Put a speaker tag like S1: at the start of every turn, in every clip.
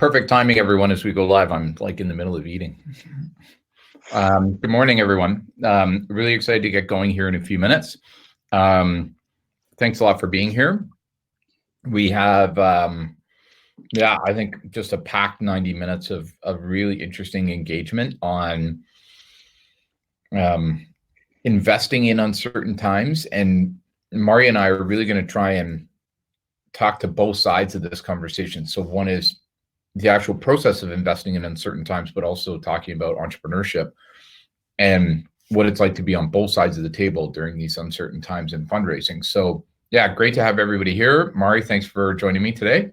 S1: Perfect timing, everyone, as we go live. I'm like in the middle of eating. Good morning, everyone. Really excited to get going here in a few minutes. Thanks a lot for being here. We have, I think just a packed 90 minutes of really interesting engagement on investing in uncertain times. And Mari and I are really going to try and talk to both sides of this conversation. So one is the actual process of investing in uncertain times, but also talking about entrepreneurship and what it's like to be on both sides of the table during these uncertain times in fundraising. So yeah, great to have everybody here. Mari, thanks for joining me today.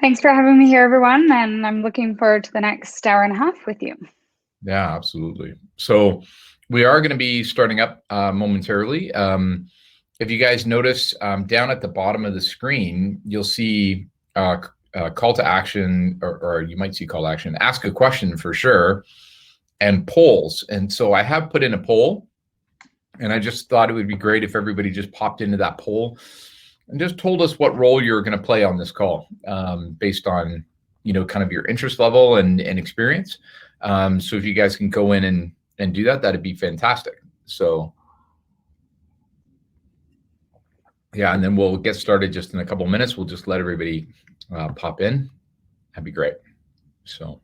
S2: Thanks for having me here, everyone. And I'm looking forward to the next hour and a half with you.
S1: Yeah, absolutely. So we are going to be starting up momentarily. If you guys notice down at the bottom of the screen, you'll see call to action, or you might see call to action, ask a question for sure, and polls. And so I have put in a poll, and I just thought it would be great if everybody just popped into that poll and just told us what role you're going to play on this call based on, kind of your interest level and experience. So if you guys can go in and do that, that'd be fantastic. So yeah, and then we'll get started just in a couple of minutes. We'll just let everybody pop in. That'd be great. So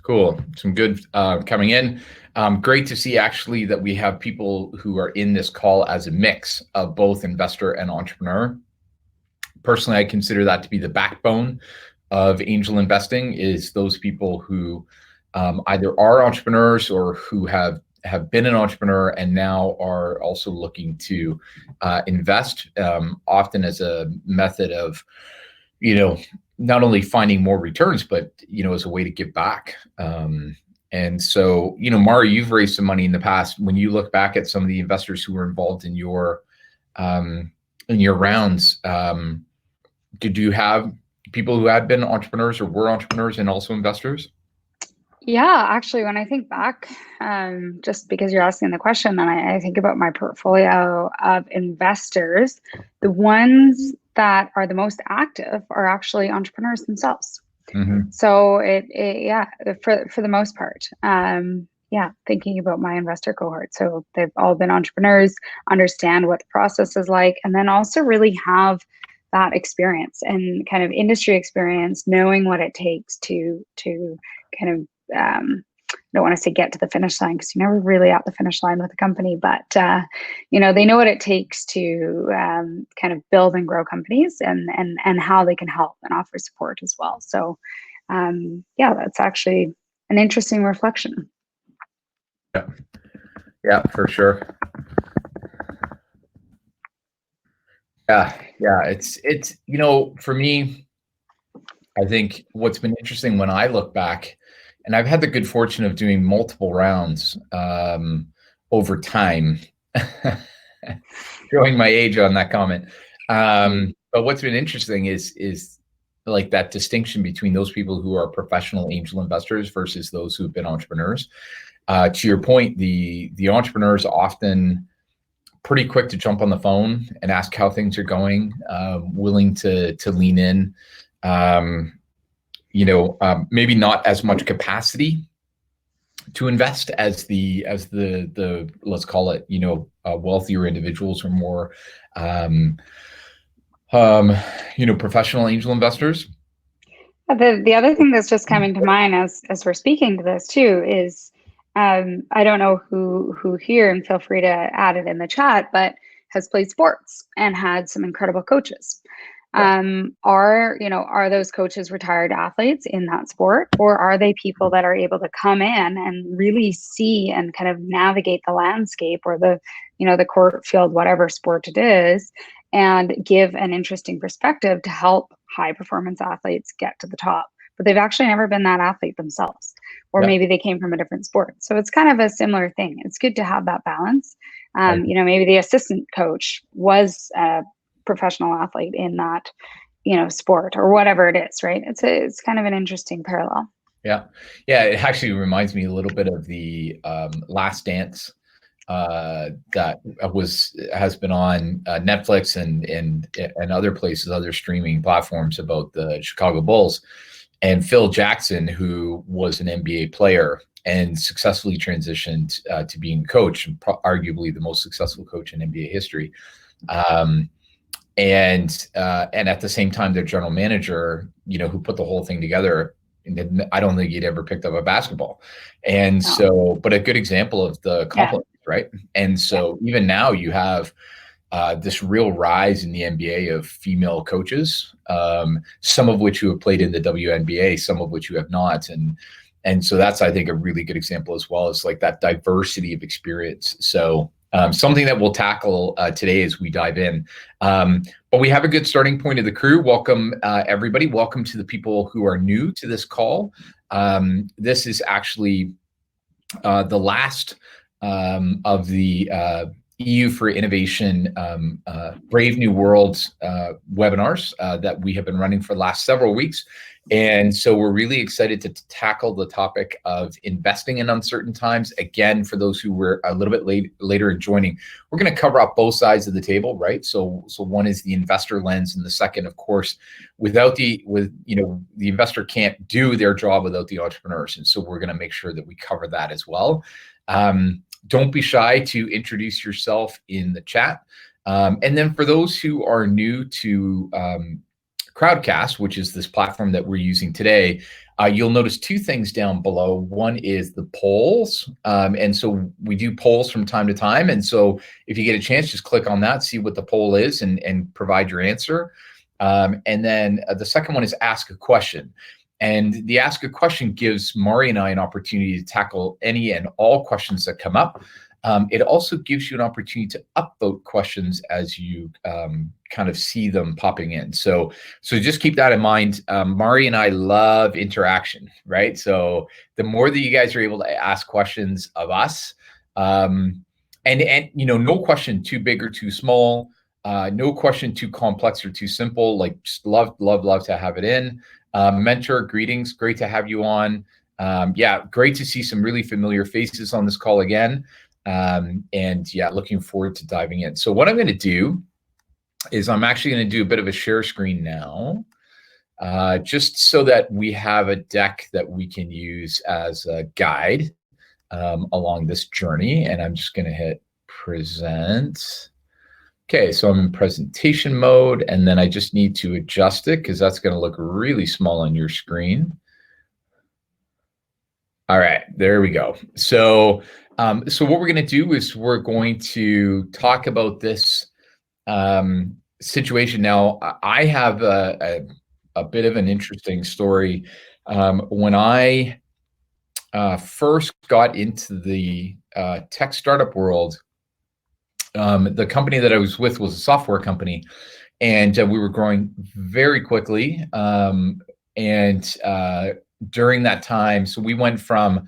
S1: cool. Some good coming in. Great to see actually that we have people who are in this call as a mix of both investor and entrepreneur. Personally, I consider that to be the backbone of angel investing, is those people who either are entrepreneurs or who have been an entrepreneur and now are also looking to invest, often as a method of, not only finding more returns, but, as a way to give back. And so, Mari, you've raised some money in the past. When you look back at some of the investors who were involved in your rounds, did you have people who had been entrepreneurs or were entrepreneurs and also investors?
S2: Yeah, actually, when I think back, just because you're asking the question, and I think about my portfolio of investors, the ones that are the most active are actually entrepreneurs themselves. Mm-hmm. So for the most part, thinking about my investor cohort. So they've all been entrepreneurs, understand what the process is like, and then also really have that experience and kind of industry experience, knowing what it takes to kind of, I don't want to say get to the finish line, because you're never really at the finish line with a company, but they know what it takes to kind of build and grow companies and how they can help and offer support as well. So that's actually an interesting reflection.
S1: Yeah, for sure. Yeah, it's for me, I think what's been interesting when I look back, and I've had the good fortune of doing multiple rounds over time, showing my age on that comment. But what's been interesting is like that distinction between those people who are professional angel investors versus those who've been entrepreneurs. To your point, the entrepreneurs often pretty quick to jump on the phone and ask how things are going, willing to lean in. Maybe not as much capacity to invest as the let's call it, wealthier individuals or more, professional angel investors.
S2: The other thing that's just coming to mind as we're speaking to this too is, I don't know who here, and feel free to add it in the chat, but has played sports and had some incredible coaches. Are those coaches retired athletes in that sport, or are they people that are able to come in and really see and kind of navigate the landscape or the court, field, whatever sport it is, and give an interesting perspective to help high performance athletes get to the top, but they've actually never been that athlete themselves, or maybe they came from a different sport. So it's kind of a similar thing. It's good to have that balance. Maybe the assistant coach was a professional athlete in that, sport or whatever it is, right? It's kind of an interesting parallel.
S1: Yeah. It actually reminds me a little bit of the Last Dance that has been on Netflix and other places, other streaming platforms about the Chicago Bulls, and Phil Jackson, who was an NBA player and successfully transitioned to being a coach, arguably the most successful coach in NBA history. And at the same time, their general manager, who put the whole thing together, I don't think he'd ever picked up a basketball. And so, but a good example of the complement, right? And so even now you have this real rise in the NBA of female coaches, some of which who have played in the WNBA, some of which who have not. And so that's, I think, a really good example as well, as like that diversity of experience. So something that we'll tackle today as we dive in. But we have a good starting point of the crew. Welcome, everybody. Welcome to the people who are new to this call. This is actually the last of the EU for Innovation Brave New World webinars that we have been running for the last several weeks. And so we're really excited to tackle the topic of investing in uncertain times. Again, for those who were a little bit later in joining, we're going to cover up both sides of the table, right? So one is the investor lens, and the second, of course, the investor can't do their job without the entrepreneurs. And so we're going to make sure that we cover that as well. Don't be shy to introduce yourself in the chat. And then for those who are new to Crowdcast, which is this platform that we're using today, you'll notice two things down below. One is the polls. And so we do polls from time to time. And so if you get a chance, just click on that, see what the poll is, and provide your answer. And then the second one is ask a question. And the ask a question gives Mari and I an opportunity to tackle any and all questions that come up. It also gives you an opportunity to upvote questions as you kind of see them popping in. So just keep that in mind. Mari and I love interaction, right? So the more that you guys are able to ask questions of us, and no question too big or too small, no question too complex or too simple. Like, just love to have it in. Mentor, greetings. Great to have you on. Great to see some really familiar faces on this call again. Looking forward to diving in. So what I'm going to do is I'm actually going to do a bit of a share screen now, just so that we have a deck that we can use as a guide along this journey. And I'm just going to hit present. Okay, so I'm in presentation mode, and then I just need to adjust it because that's going to look really small on your screen. All right, there we go. So what we're going to do is we're going to talk about this situation. Now, I have a bit of an interesting story. When I first got into the tech startup world, the company that I was with was a software company, and we were growing very quickly. During that time, so we went from,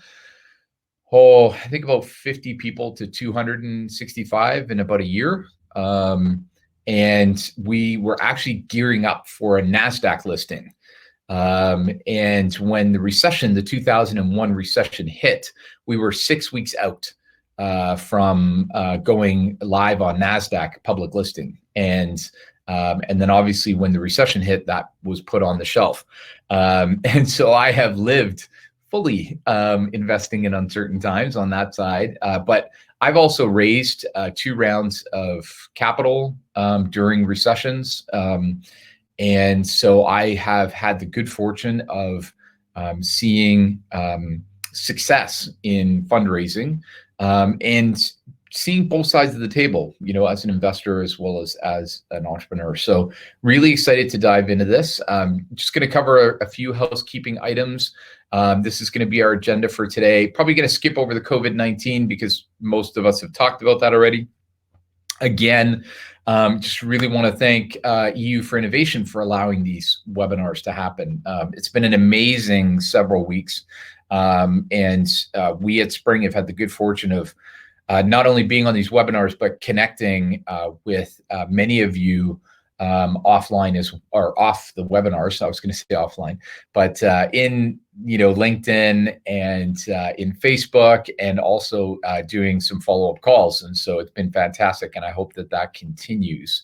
S1: I think about 50 people to 265 in about a year. And we were actually gearing up for a NASDAQ listing. And when the 2001 recession hit, we were 6 weeks out from going live on NASDAQ public listing. And then obviously when the recession hit, that was put on the shelf. And so I have lived fully investing in uncertain times on that side. But I've also raised 2 rounds of capital during recessions. And so I have had the good fortune of seeing success in fundraising and seeing both sides of the table, as an investor as well as an entrepreneur. So really excited to dive into this. Just going to cover a few housekeeping items. This is going to be our agenda for today. Probably going to skip over the COVID-19 because most of us have talked about that already. Again, just really want to thank EU for Innovation for allowing these webinars to happen. It's been an amazing several weeks. And we at Spring have had the good fortune of not only being on these webinars, but connecting with many of you offline or off the webinar. So I was going to say offline, but in LinkedIn and in Facebook, and also doing some follow-up calls. And so it's been fantastic, and I hope that continues.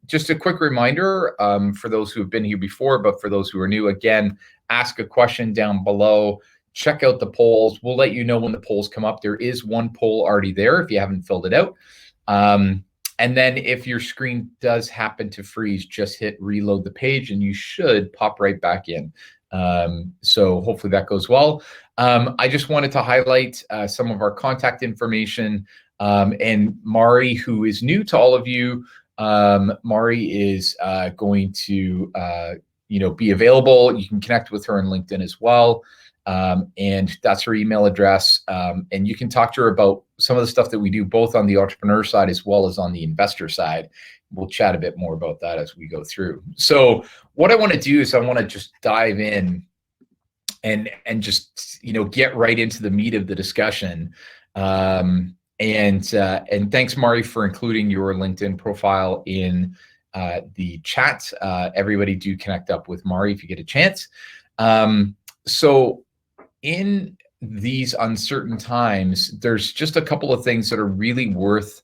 S1: Just a quick reminder for those who have been here before, but for those who are new, again, ask a question down below. Check out the polls. We'll let you know when the polls come up. There is one poll already there if you haven't filled it out. And then if your screen does happen to freeze, just hit reload the page and you should pop right back in. So hopefully that goes well. I just wanted to highlight some of our contact information. And Mari, who is new to all of you, Mari is going to be available. You can connect with her on LinkedIn as well. And that's her email address. And you can talk to her about some of the stuff that we do, both on the entrepreneur side as well as on the investor side. We'll chat a bit more about that as we go through. So what I want to do is I want to just dive in and just get right into the meat of the discussion. And thanks, Mari, for including your LinkedIn profile in the chat. Everybody do connect up with Mari if you get a chance. So in these uncertain times, there's just a couple of things that are really worth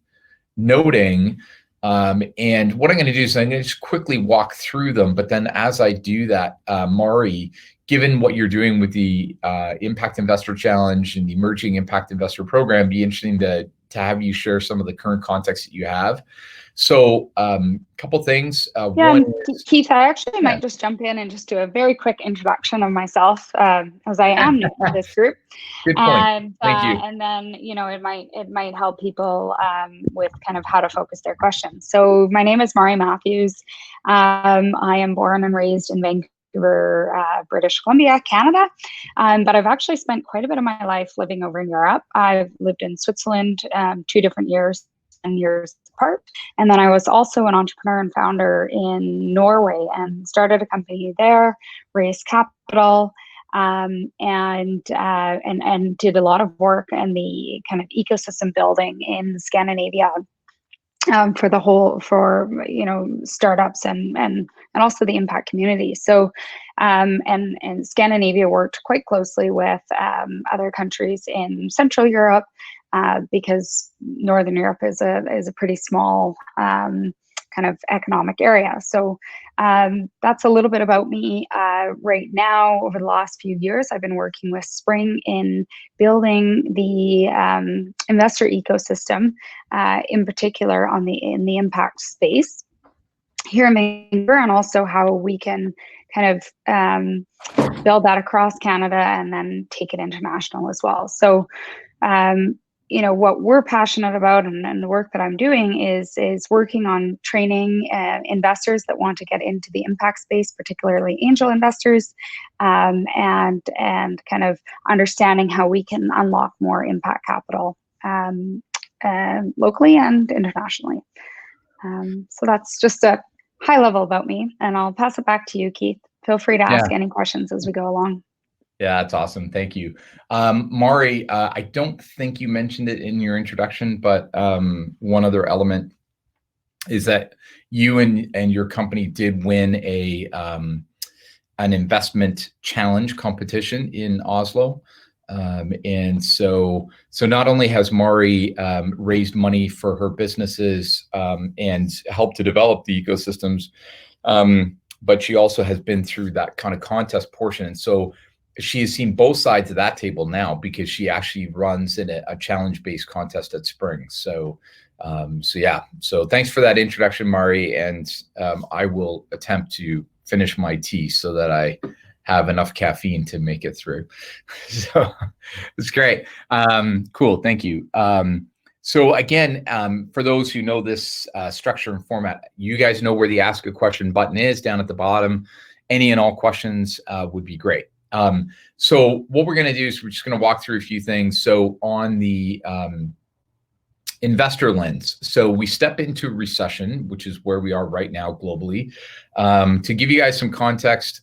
S1: noting. And what I'm going to do is I'm going to just quickly walk through them. But then as I do that, Mari, given what you're doing with the Impact Investor Challenge and the Emerging Impact Investor Program, be interesting to have you share some of the current context that you have. So a couple things.
S2: One, Keith, I actually might just jump in and just do a very quick introduction of myself, as I am new to this group.
S1: Good point. Thank you.
S2: And then, it might help people with kind of how to focus their questions. So my name is Mari Matthews. I am born and raised in Vancouver, British Columbia, Canada. But I've actually spent quite a bit of my life living over in Europe. I've lived in Switzerland 2 different years, 10 years apart. And then I was also an entrepreneur and founder in Norway and started a company there, raised capital, and did a lot of work in the kind of ecosystem building in Scandinavia. For startups and also the impact community. So and Scandinavia worked quite closely with other countries in Central Europe because Northern Europe is a pretty small kind of economic area. So that's a little bit about me. Right now, over the last few years, I've been working with Spring in building the investor ecosystem, in particular in the impact space here in Vancouver, and also how we can kind of build that across Canada and then take it international as well. So what we're passionate about and the work that I'm doing is working on training investors that want to get into the impact space, particularly angel investors, and kind of understanding how we can unlock more impact capital locally and internationally. So that's just a high level about me, and I'll pass it back to you, Keith. Feel free to ask any questions as we go along.
S1: Yeah, that's awesome. Thank you. Mari, I don't think you mentioned it in your introduction, but one other element is that you and your company did win an investment challenge competition in Oslo. And so not only has Mari raised money for her businesses and helped to develop the ecosystems, but she also has been through that kind of contest portion. And so she has seen both sides of that table now because she actually runs in a challenge-based contest at Spring. So thanks for that introduction, Mari. And I will attempt to finish my tea so that I have enough caffeine to make it through. So it's great. Cool. Thank you. So again, for those who know this structure and format, you guys know where the Ask a Question button is down at the bottom. Any and all questions would be great. So what we're going to do is we're just going to walk through a few things. So on the investor lens, so we step into recession, which is where we are right now globally. To give you guys some context,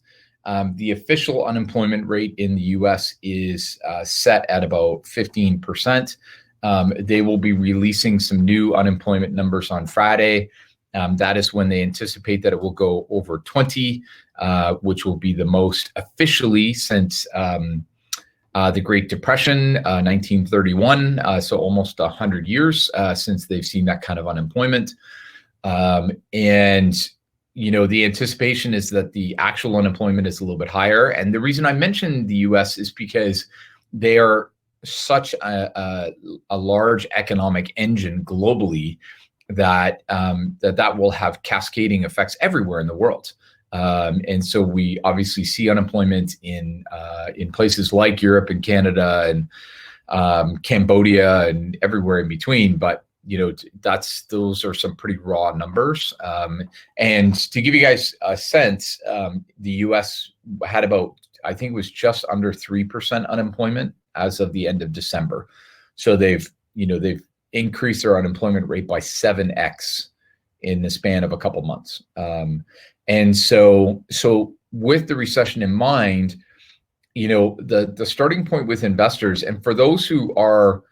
S1: the official unemployment rate in the US is set at about 15%. They will be releasing some new unemployment numbers on Friday. That is when they anticipate that it will go over 20, which will be the most officially since the Great Depression, 1931. So almost 100 years since they've seen that kind of unemployment. And the anticipation is that the actual unemployment is a little bit higher. And the reason I mentioned the US is because they are such a large economic engine globally that that will have cascading effects everywhere in the world. And so we obviously see unemployment in places like Europe and Canada and Cambodia and everywhere in between. But those are some pretty raw numbers. And to give you guys a sense, the U.S. had about, I think it was just under 3% unemployment as of the end of December. So they've increased their unemployment rate by 7x in the span of a couple months. And so with the recession in mind, the starting point with investors, and for those who are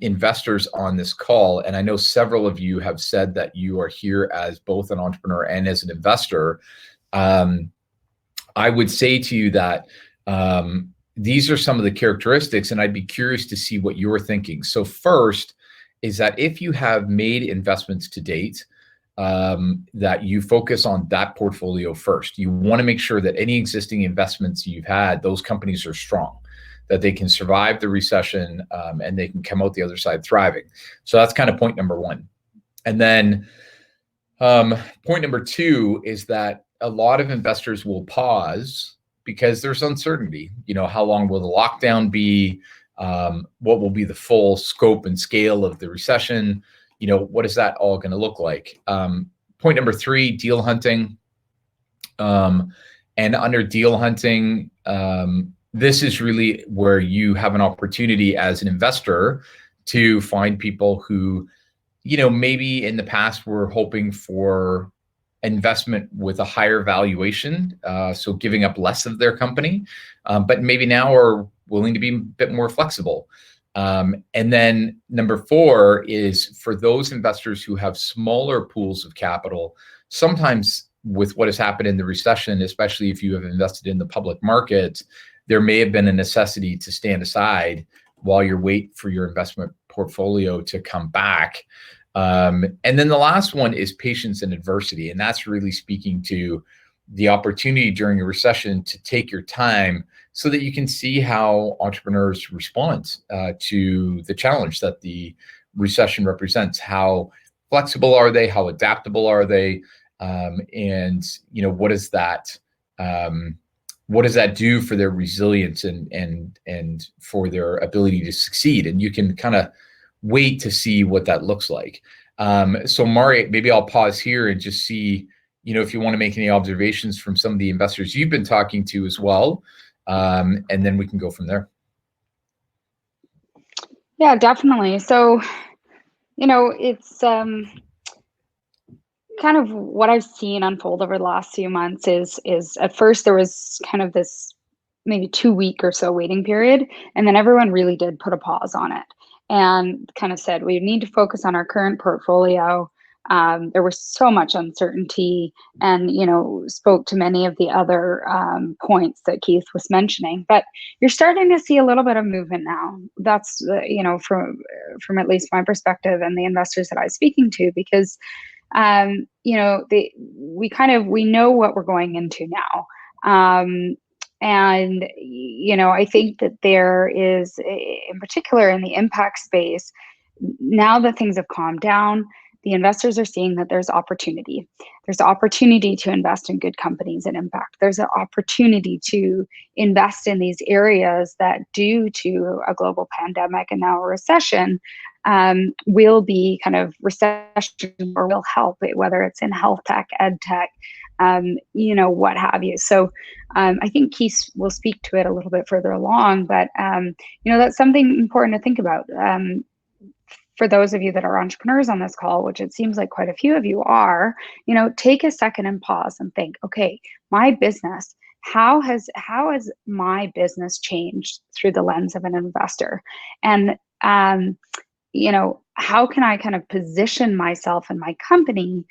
S1: investors on this call, and I know several of you have said that you are here as both an entrepreneur and as an investor, I would say to you that these are some of the characteristics, and I'd be curious to see what you're thinking. So first is that if you have made investments to date, that you focus on that portfolio first. You want to make sure that any existing investments you've had, those companies are strong, that they can survive the recession, and they can come out the other side thriving. So that's kind of point number one. And then point number two is that a lot of investors will pause because there's uncertainty. How long will the lockdown be? What will be the full scope and scale of the recession? What is that all going to look like? Point number three, deal hunting. And under deal hunting, this is really where you have an opportunity as an investor to find people who, maybe in the past were hoping for investment with a higher valuation, so giving up less of their company, but maybe now are willing to be a bit more flexible. And then number four is for those investors who have smaller pools of capital. Sometimes with what has happened in the recession, especially if you have invested in the public market, there may have been a necessity to stand aside while you wait for your investment portfolio to come back. And then the last one is patience and adversity. And that's really speaking to the opportunity during a recession to take your time so that you can see how entrepreneurs respond to the challenge that the recession represents. How flexible are they? How adaptable are they? And what does that do for their resilience and for their ability to succeed? And you can kind of wait to see what that looks like. So Mari, maybe I'll pause here and just see, if you want to make any observations from some of the investors you've been talking to as well. And then we can go from there.
S2: Yeah, definitely. So, it's kind of what I've seen unfold over the last few months is at first there was kind of this maybe 2-week or so waiting period, and then everyone really did put a pause on it and kind of said we need to focus on our current portfolio. There was so much uncertainty, and spoke to many of the other points that Keith was mentioning. But you're starting to see a little bit of movement now. That's from at least my perspective and the investors that I was speaking to, because we know what we're going into now. And I think that there is, in particular in the impact space, now that things have calmed down, the investors are seeing that there's opportunity. There's opportunity to invest in good companies and impact. There's an opportunity to invest in these areas that, due to a global pandemic and now a recession, will be kind of recession or will help, whether it's in health tech, ed tech, what have you. So I think Keith will speak to it a little bit further along, but that's something important to think about. For those of you that are entrepreneurs on this call, which it seems like quite a few of you are, take a second and pause and think, okay, my business, how has my business changed through the lens of an investor? And, how can I kind of position myself and my company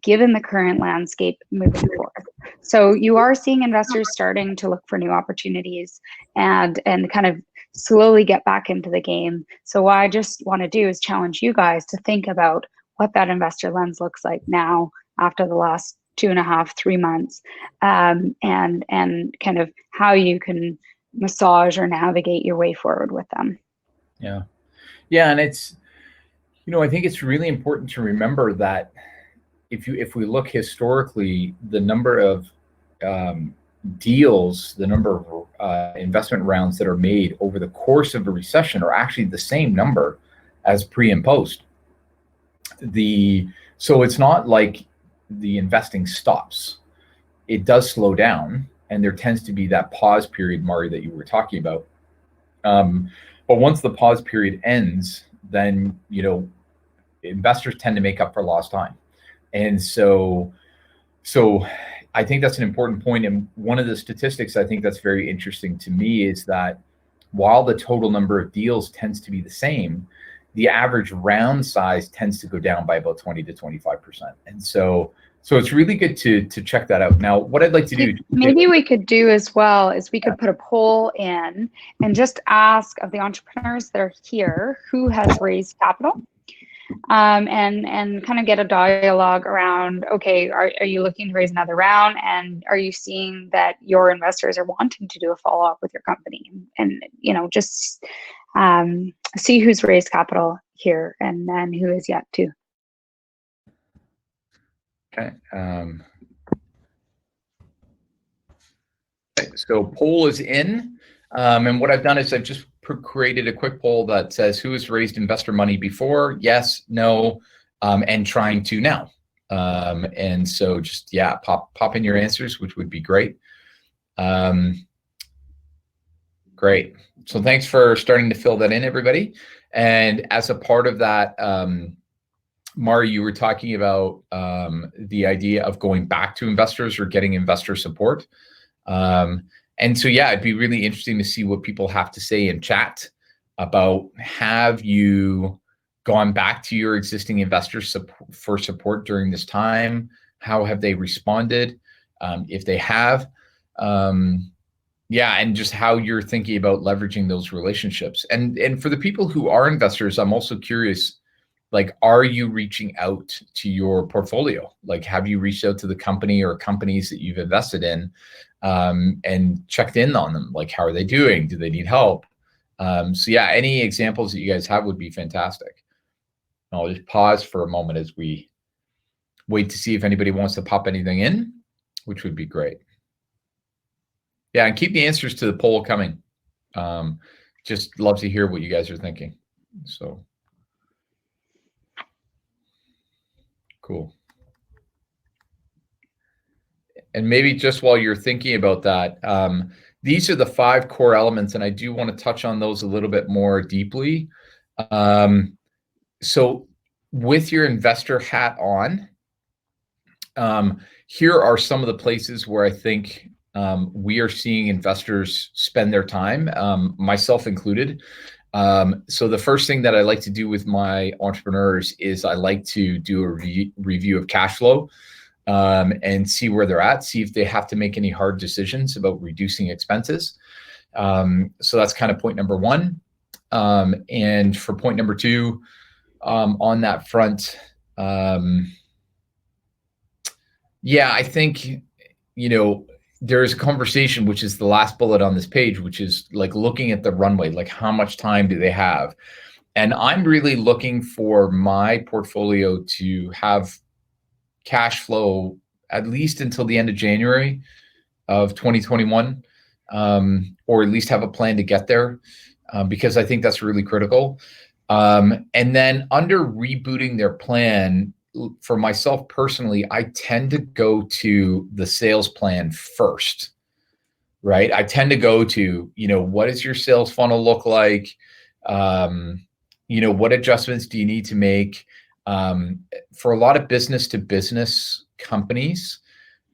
S2: given the current landscape moving forward. So you are seeing investors starting to look for new opportunities and kind of slowly get back into the game. So what I just want to do is challenge you guys to think about what that investor lens looks like now after the last 2.5, 3 months, and kind of how you can massage or navigate your way forward with them.
S1: Yeah. And it's, I think it's really important to remember that if we look historically, the number of deals, the number of investment rounds that are made over the course of a recession are actually the same number as pre and post. So it's not like the investing stops. It does slow down, and there tends to be that pause period, Mari, that you were talking about. But once the pause period ends, then investors tend to make up for lost time. And so I think that's an important point. And one of the statistics I think that's very interesting to me is that while the total number of deals tends to be the same, the average round size tends to go down by about 20 to 25%. And so it's really good to check that out. Now, what I'd like to do,
S2: maybe we could do as well is we could put a poll in and just ask of the entrepreneurs that are here who has raised capital, and kind of get a dialogue around, okay, are you looking to raise another round, and are you seeing that your investors are wanting to do a follow-up with your company, and just see who's raised capital here and then who is yet to.
S1: Okay. So poll is in, and what I've done is I've just created a quick poll that says who has raised investor money before, yes, no, and trying to now. And so just pop in your answers, which would be great. Great. So thanks for starting to fill that in, everybody. And as a part of that, Mari, you were talking about the idea of going back to investors or getting investor support. And so, it'd be really interesting to see what people have to say in chat about, have you gone back to your existing investors for support during this time? How have they responded? If they have, and just how you're thinking about leveraging those relationships. And for the people who are investors, I'm also curious, like, are you reaching out to your portfolio? Like, have you reached out to the company or companies that you've invested in, and checked in on them? Like, how are they doing? Do they need help? Any examples that you guys have would be fantastic. I'll just pause for a moment as we wait to see if anybody wants to pop anything in, which would be great. Yeah, and keep the answers to the poll coming. Just love to hear what you guys are thinking. So cool. And maybe just while you're thinking about that, these are the 5 core elements, and I do want to touch on those a little bit more deeply. So with your investor hat on, here are some of the places where I think we are seeing investors spend their time, myself included. So the first thing that I like to do with my entrepreneurs is I like to do a review of cash flow, and see where they're at, see if they have to make any hard decisions about reducing expenses. So that's kind of point number 1. And for point number 2, on that front, I think, there's a conversation, which is the last bullet on this page, which is like looking at the runway, like how much time do they have? And I'm really looking for my portfolio to have cash flow at least until the end of January of 2021, or at least have a plan to get there, because I think that's really critical. And then under rebooting their plan, for myself personally, I tend to go to the sales plan first, right? I tend to go to, what does your sales funnel look like? What adjustments do you need to make? For a lot of business to business companies,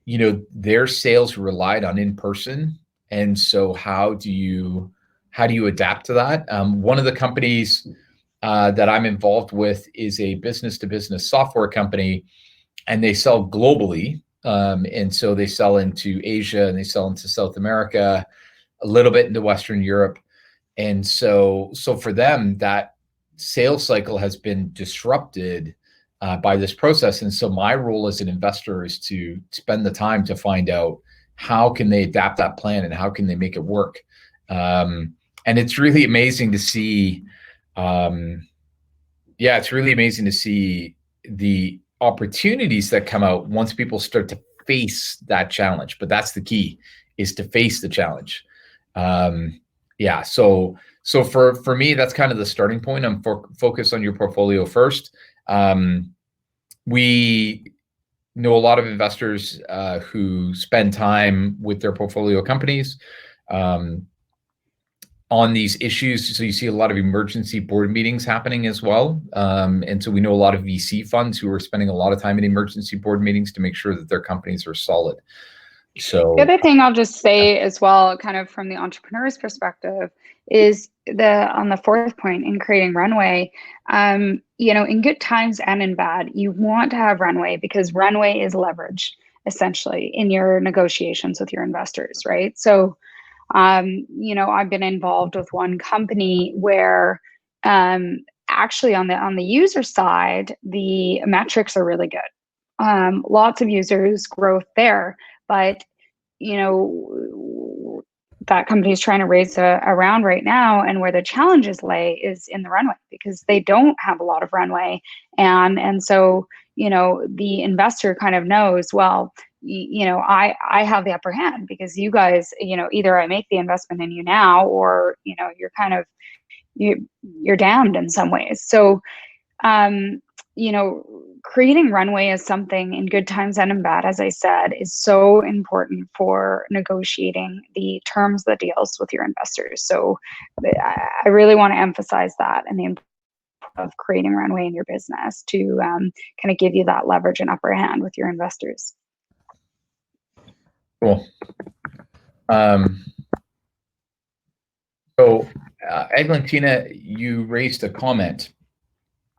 S1: their sales relied on in-person. And so how do you adapt to that? One of the companies that I'm involved with is a business to business software company. and they sell globally. And so they sell into Asia and they sell into South America, a little bit into Western Europe. And so for them, that sales cycle has been disrupted by this process. And so my role as an investor is to spend the time to find out how can they adapt that plan and how can they make it work. And it's really amazing to see. It's really amazing to see the opportunities that come out once people start to face that challenge. But that's the key, is to face the challenge. So for me, that's kind of the starting point. I'm focused on your portfolio first. We know a lot of investors who spend time with their portfolio companies on these issues. So you see a lot of emergency board meetings happening as well. And so we know a lot of VC funds who are spending a lot of time in emergency board meetings to make sure that their companies are solid. So
S2: the other thing I'll just say as well, kind of from the entrepreneur's perspective, is on the fourth point in creating runway, in good times and in bad, you want to have runway, because runway is leverage essentially in your negotiations with your investors, right? So, I've been involved with one company where actually on the user side, the metrics are really good. Lots of users, growth there, but that company is trying to raise a round right now, and where the challenges lay is in the runway, because they don't have a lot of runway, and so the investor kind of knows, well, I have the upper hand, because you guys, either I make the investment in you now, or you're kind of you're damned in some ways. So creating runway is something in good times and in bad, as I said, is so important for negotiating the terms of the deals with your investors. So I really want to emphasize that, and the importance of creating runway in your business to kind of give you that leverage and upper hand with your investors.
S1: Cool. So Eglantina, you raised a comment.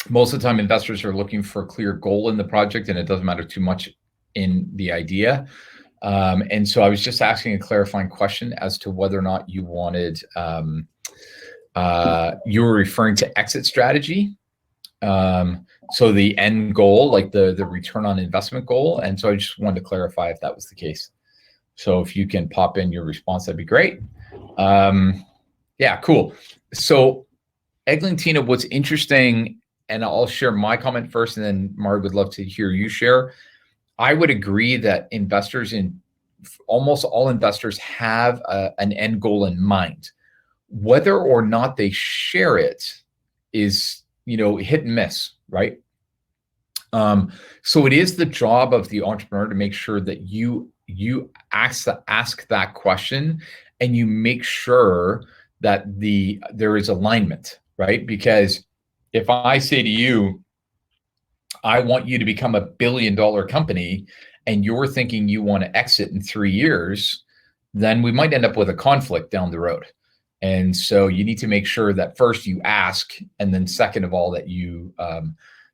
S1: Most of the time, investors are looking for a clear goal in the project, and it doesn't matter too much in the idea. And so I was just asking a clarifying question as to whether or not you wanted, you were referring to exit strategy. So the end goal, like the return on investment goal. And so I just wanted to clarify if that was the case. So if you can pop in your response, that'd be great. Yeah, cool. So Eglantina, what's interesting, and I'll share my comment first, and then Mari would love to hear you share. I would agree that almost all investors have an end goal in mind. Whether or not they share it is, hit and miss, right? So it is the job of the entrepreneur to make sure that you ask that question, and you make sure that there is alignment, right? Because if I say to you, I want you to become $1 billion company, and you're thinking you want to exit in 3 years, then we might end up with a conflict down the road. And so you need to make sure that first you ask, and then second of all, that you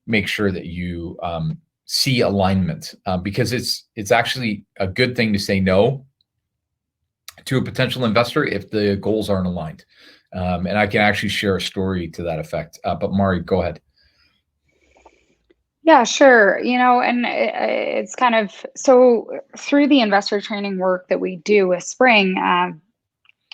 S1: make sure that you see alignment, because it's actually a good thing to say no to a potential investor if the goals aren't aligned. And I can actually share a story to that effect. But Mari, go ahead.
S2: Yeah, sure. And it's kind of, so through the investor training work that we do with Spring,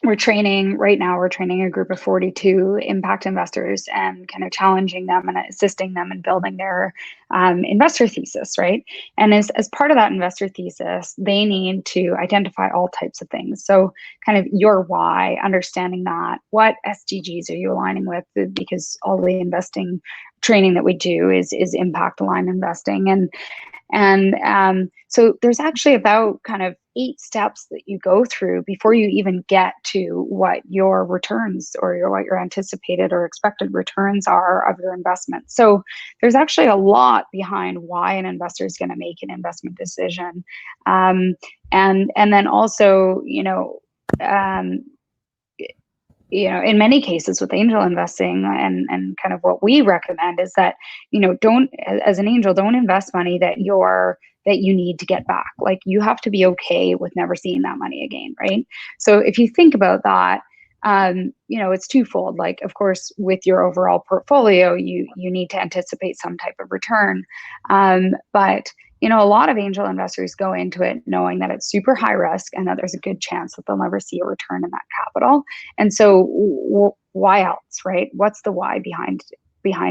S2: we're training a group of 42 impact investors, and kind of challenging them and assisting them in building their investor thesis, right? And as part of that investor thesis, they need to identify all types of things. So kind of your why, understanding that, what SDGs are you aligning with, because all the investing training that we do is impact aligned investing. And so there's actually about kind of 8 steps that you go through before you even get to what your returns, or what your anticipated or expected returns are of your investment. So there's actually a lot behind why an investor is going to make an investment decision. And then also, in many cases with angel investing and kind of what we recommend is that, don't, as an angel, don't invest money that you need to get back. Like, you have to be okay with never seeing that money again, right? So if you think about that, it's twofold. Like, of course, with your overall portfolio, you need to anticipate some type of return. But a lot of angel investors go into it knowing that it's super high risk and that there's a good chance that they'll never see a return in that capital. And so why else, right? What's the why behind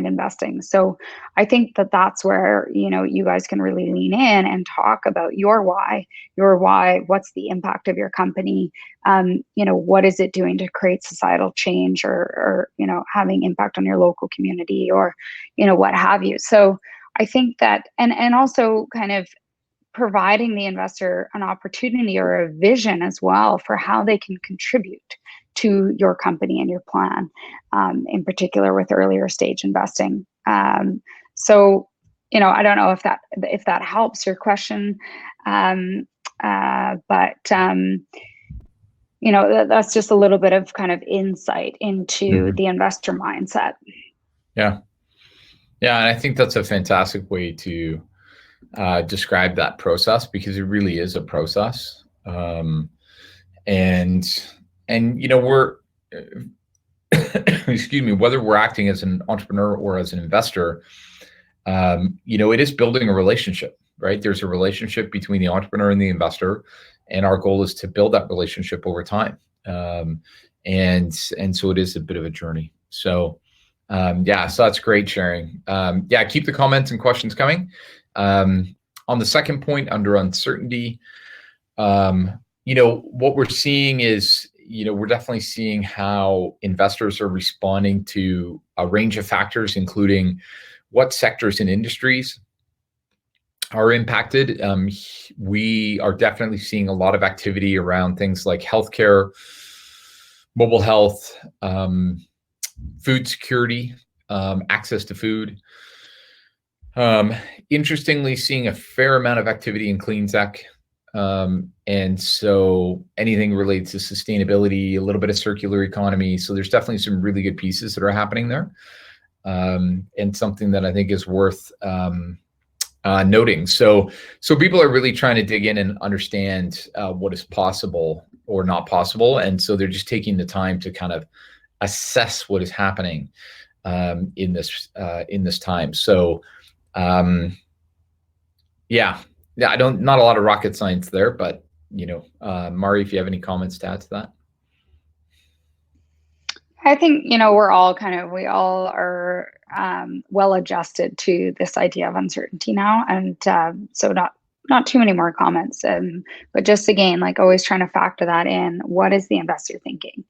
S2: investing? So I think that that's where, you guys can really lean in and talk about your why, what's the impact of your company? What is it doing to create societal change or having impact on your local community or, what have you. So I think that, and also kind of providing the investor an opportunity or a vision as well for how they can contribute to your company and your plan, in particular with earlier stage investing. So, I don't know if that helps your question, but that's just a little bit of kind of insight into the investor mindset.
S1: Yeah. Yeah, and I think that's a fantastic way to describe that process, because it really is a process. And we're excuse me, whether we're acting as an entrepreneur or as an investor, it is building a relationship, right? There's a relationship between the entrepreneur and the investor, and our goal is to build that relationship over time. And so it is a bit of a journey. So so that's great sharing. Keep the comments and questions coming. On the second point, under uncertainty, what we're seeing is, we're definitely seeing how investors are responding to a range of factors, including what sectors and industries are impacted. We are definitely seeing a lot of activity around things like healthcare, mobile health, food security, access to food. Interestingly, seeing a fair amount of activity in clean tech. And so anything related to sustainability, a little bit of circular economy. So there's definitely some really good pieces that are happening there. And something that I think is worth noting. So people are really trying to dig in and understand what is possible or not possible. And so they're just taking the time to kind of assess what is happening in this time. So not a lot of rocket science there, but Mari, if you have any comments to add to that.
S2: I think we all are well adjusted to this idea of uncertainty now, and so not too many more comments. But just again, like always trying to factor that in. What is the investor thinking?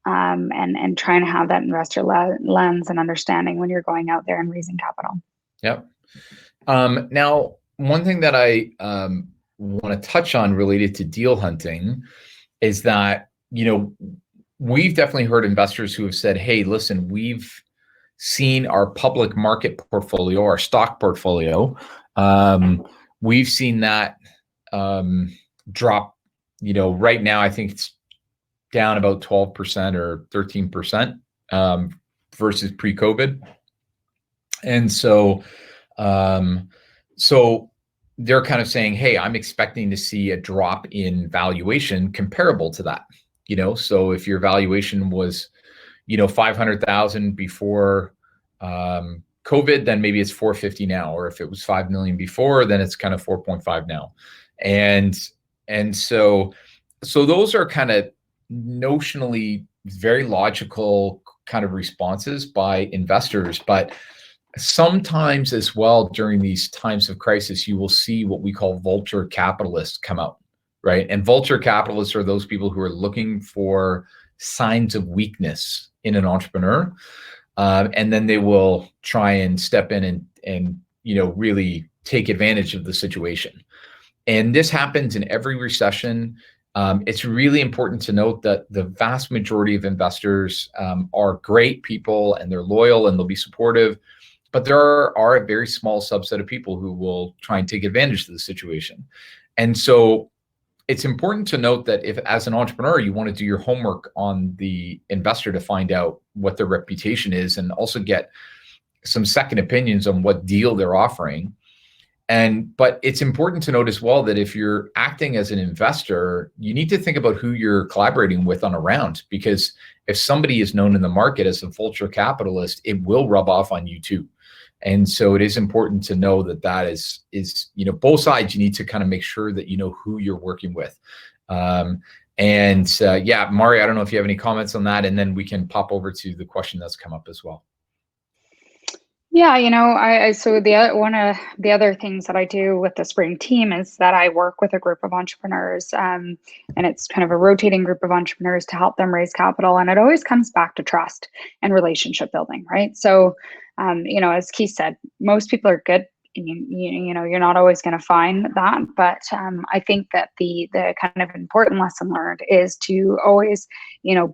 S2: And trying to have that investor lens and understanding when you're going out there and raising capital.
S1: Yep. Now, one thing that I want to touch on related to deal hunting is that, we've definitely heard investors who have said, hey, listen, we've seen our public market portfolio, our stock portfolio, we've seen that drop, right now, I think it's down about 12% or 13% versus pre-COVID. And so they're kind of saying, hey, I'm expecting to see a drop in valuation comparable to that. So if your valuation was, 500,000 before COVID, then maybe it's 450 now. Or if it was 5 million before, then it's kind of 4.5 now. And so those are kind of notionally very logical kind of responses by investors. But sometimes as well, during these times of crisis, you will see what we call vulture capitalists come out. Right. And vulture capitalists are those people who are looking for signs of weakness in an entrepreneur. And then they will try and step in and really take advantage of the situation. And this happens in every recession. It's really important to note that the vast majority of investors are great people and they're loyal and they'll be supportive. But there are a very small subset of people who will try and take advantage of the situation. And so it's important to note that if, as an entrepreneur, you want to do your homework on the investor to find out what their reputation is, and also get some second opinions on what deal they're offering. But it's important to note as well that if you're acting as an investor, you need to think about who you're collaborating with on a round, because if somebody is known in the market as a vulture capitalist, it will rub off on you too. And so it is important to know that is both sides. You need to kind of make sure that you know who you're working with. Yeah, Mari, I don't know if you have any comments on that, and then we can pop over to the question that's come up as well.
S2: Yeah, so one of the other things that I do with the Spring team is that I work with a group of entrepreneurs, and it's kind of a rotating group of entrepreneurs to help them raise capital. And it always comes back to trust and relationship building, right? So, as Keith said, most people are good. You're not always going to find that, but I think that the kind of important lesson learned is to always,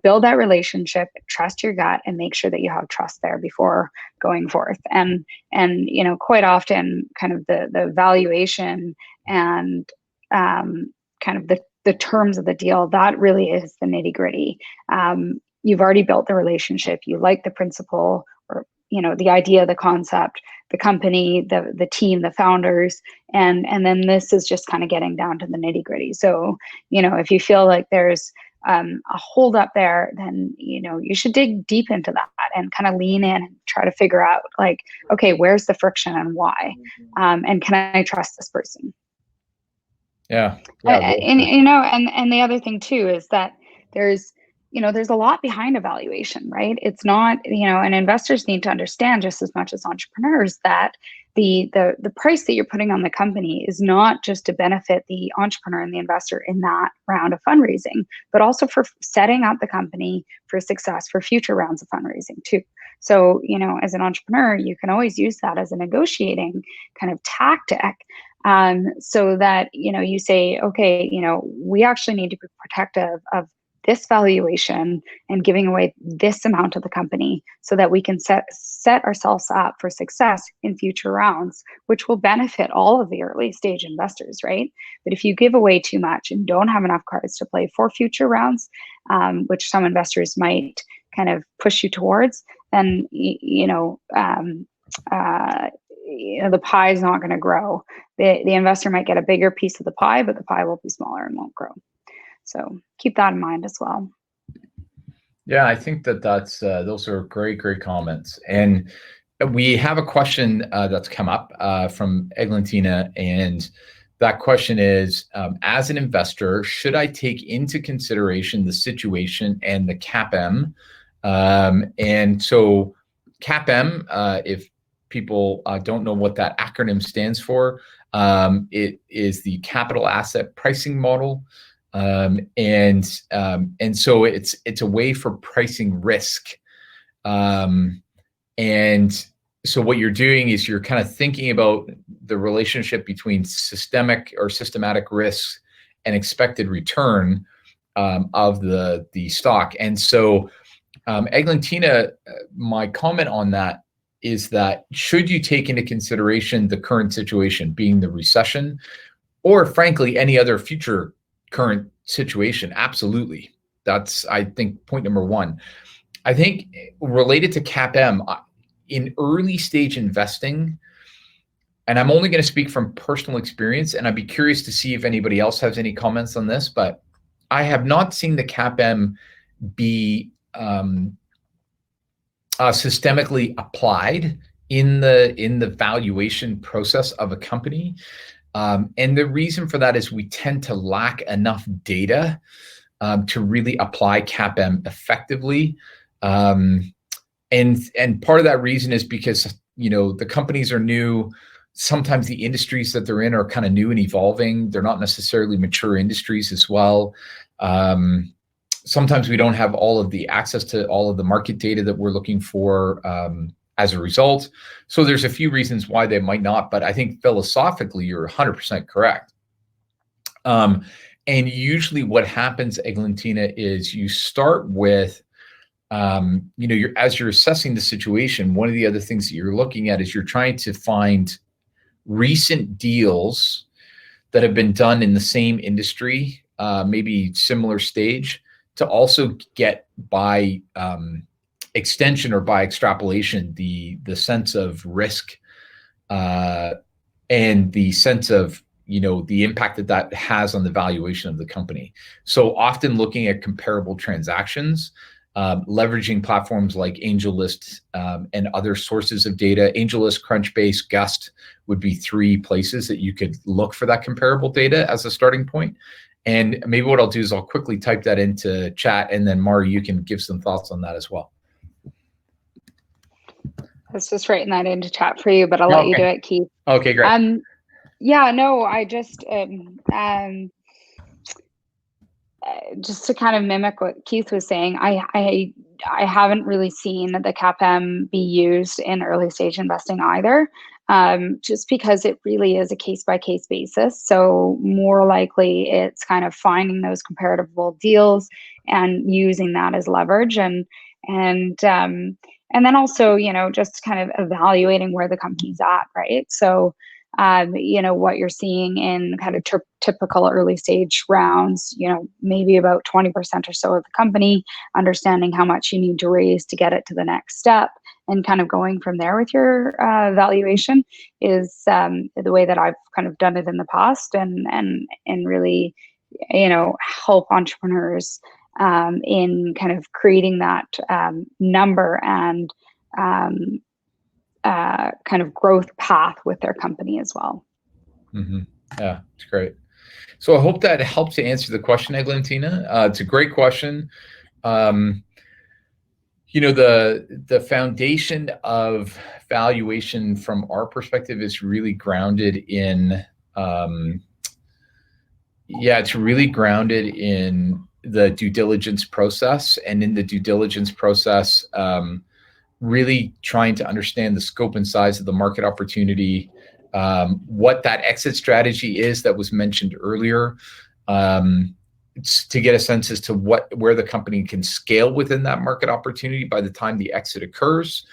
S2: build that relationship, trust your gut, and make sure that you have trust there before going forth. And quite often, kind of the valuation and kind of the terms of the deal, that really is the nitty gritty. You've already built the relationship. You like the principle, or the idea, the concept, the company, the team, the founders, and then this is just kind of getting down to the nitty gritty. So, if you feel like there's a hold up there, then, you should dig deep into that and kind of lean in and try to figure out, like, okay, where's the friction and why? And can I trust this person?
S1: Yeah.
S2: And the other thing too is that there's a lot behind a valuation, right? It's not, and investors need to understand just as much as entrepreneurs that the price that you're putting on the company is not just to benefit the entrepreneur and the investor in that round of fundraising, but also for setting up the company for success for future rounds of fundraising too. So, as an entrepreneur, you can always use that as a negotiating kind of tactic. So that, you say, okay, we actually need to be protective of this valuation and giving away this amount of the company so that we can set ourselves up for success in future rounds, which will benefit all of the early stage investors, right? But if you give away too much and don't have enough cards to play for future rounds, which some investors might kind of push you towards, then, the pie is not going to grow. The investor might get a bigger piece of the pie, but the pie will be smaller and won't grow. So keep that in mind as well.
S1: Yeah, I think that's those are great comments. And we have a question that's come up from Eglantina, and that question is, as an investor, should I take into consideration the situation and the CAPM? And so CAPM, if people don't know what that acronym stands for, it is the capital asset pricing model. And so it's a way for pricing risk. And so what you're doing is you're kind of thinking about the relationship between systematic risks and expected return of the stock. And so, Eglantina, my comment on that is that should you take into consideration the current situation, being the recession, or frankly, any other future current situation? Absolutely. That's, I think, point number one. I think related to CAPM, in early stage investing, and I'm only going to speak from personal experience, and I'd be curious to see if anybody else has any comments on this, but I have not seen the CAPM be systemically applied in the valuation process of a company. And the reason for that is we tend to lack enough data to really apply CAPM effectively. And part of that reason is because, the companies are new. Sometimes the industries that they're in are kind of new and evolving. They're not necessarily mature industries as well. Sometimes we don't have all of the access to all of the market data that we're looking for as a result. So there's a few reasons why they might not, but I think philosophically, you're 100% correct. And usually what happens, Eglantina, is you start with, as you're assessing the situation, one of the other things that you're looking at is you're trying to find recent deals that have been done in the same industry maybe similar stage, to also get by extension or by extrapolation the sense of risk and the sense of the impact that has on the valuation of the company. So often looking at comparable transactions, leveraging platforms like AngelList and other sources of data. AngelList, Crunchbase, Gust would be 3 places that you could look for that comparable data as a starting point. And maybe what I'll do is I'll quickly type that into chat, and then Mari, you can give some thoughts on that as well.
S2: I was just writing that into chat for you, but I'll let you do it, Keith.
S1: Okay, great.
S2: Yeah, no, I just just to kind of mimic what Keith was saying, I haven't really seen the CAPM be used in early stage investing either, just because it really is a case by case basis. So more likely it's kind of finding those comparable deals and using that as leverage, and then also, just kind of evaluating where the company's at, right? So what you're seeing in kind of typical early stage rounds, maybe about 20% or so of the company, understanding how much you need to raise to get it to the next step, and kind of going from there with your valuation is the way that I've kind of done it in the past, and really, help entrepreneurs in kind of creating that number and kind of growth path with their company as well.
S1: Mm-hmm. Yeah, it's great. So I hope that helped to answer the question, Eglantina. It's a great question. The foundation of valuation from our perspective is really grounded in, it's really grounded in the due diligence process, and in the due diligence process, really trying to understand the scope and size of the market opportunity, what that exit strategy is that was mentioned earlier, to get a sense as to where the company can scale within that market opportunity by the time the exit occurs.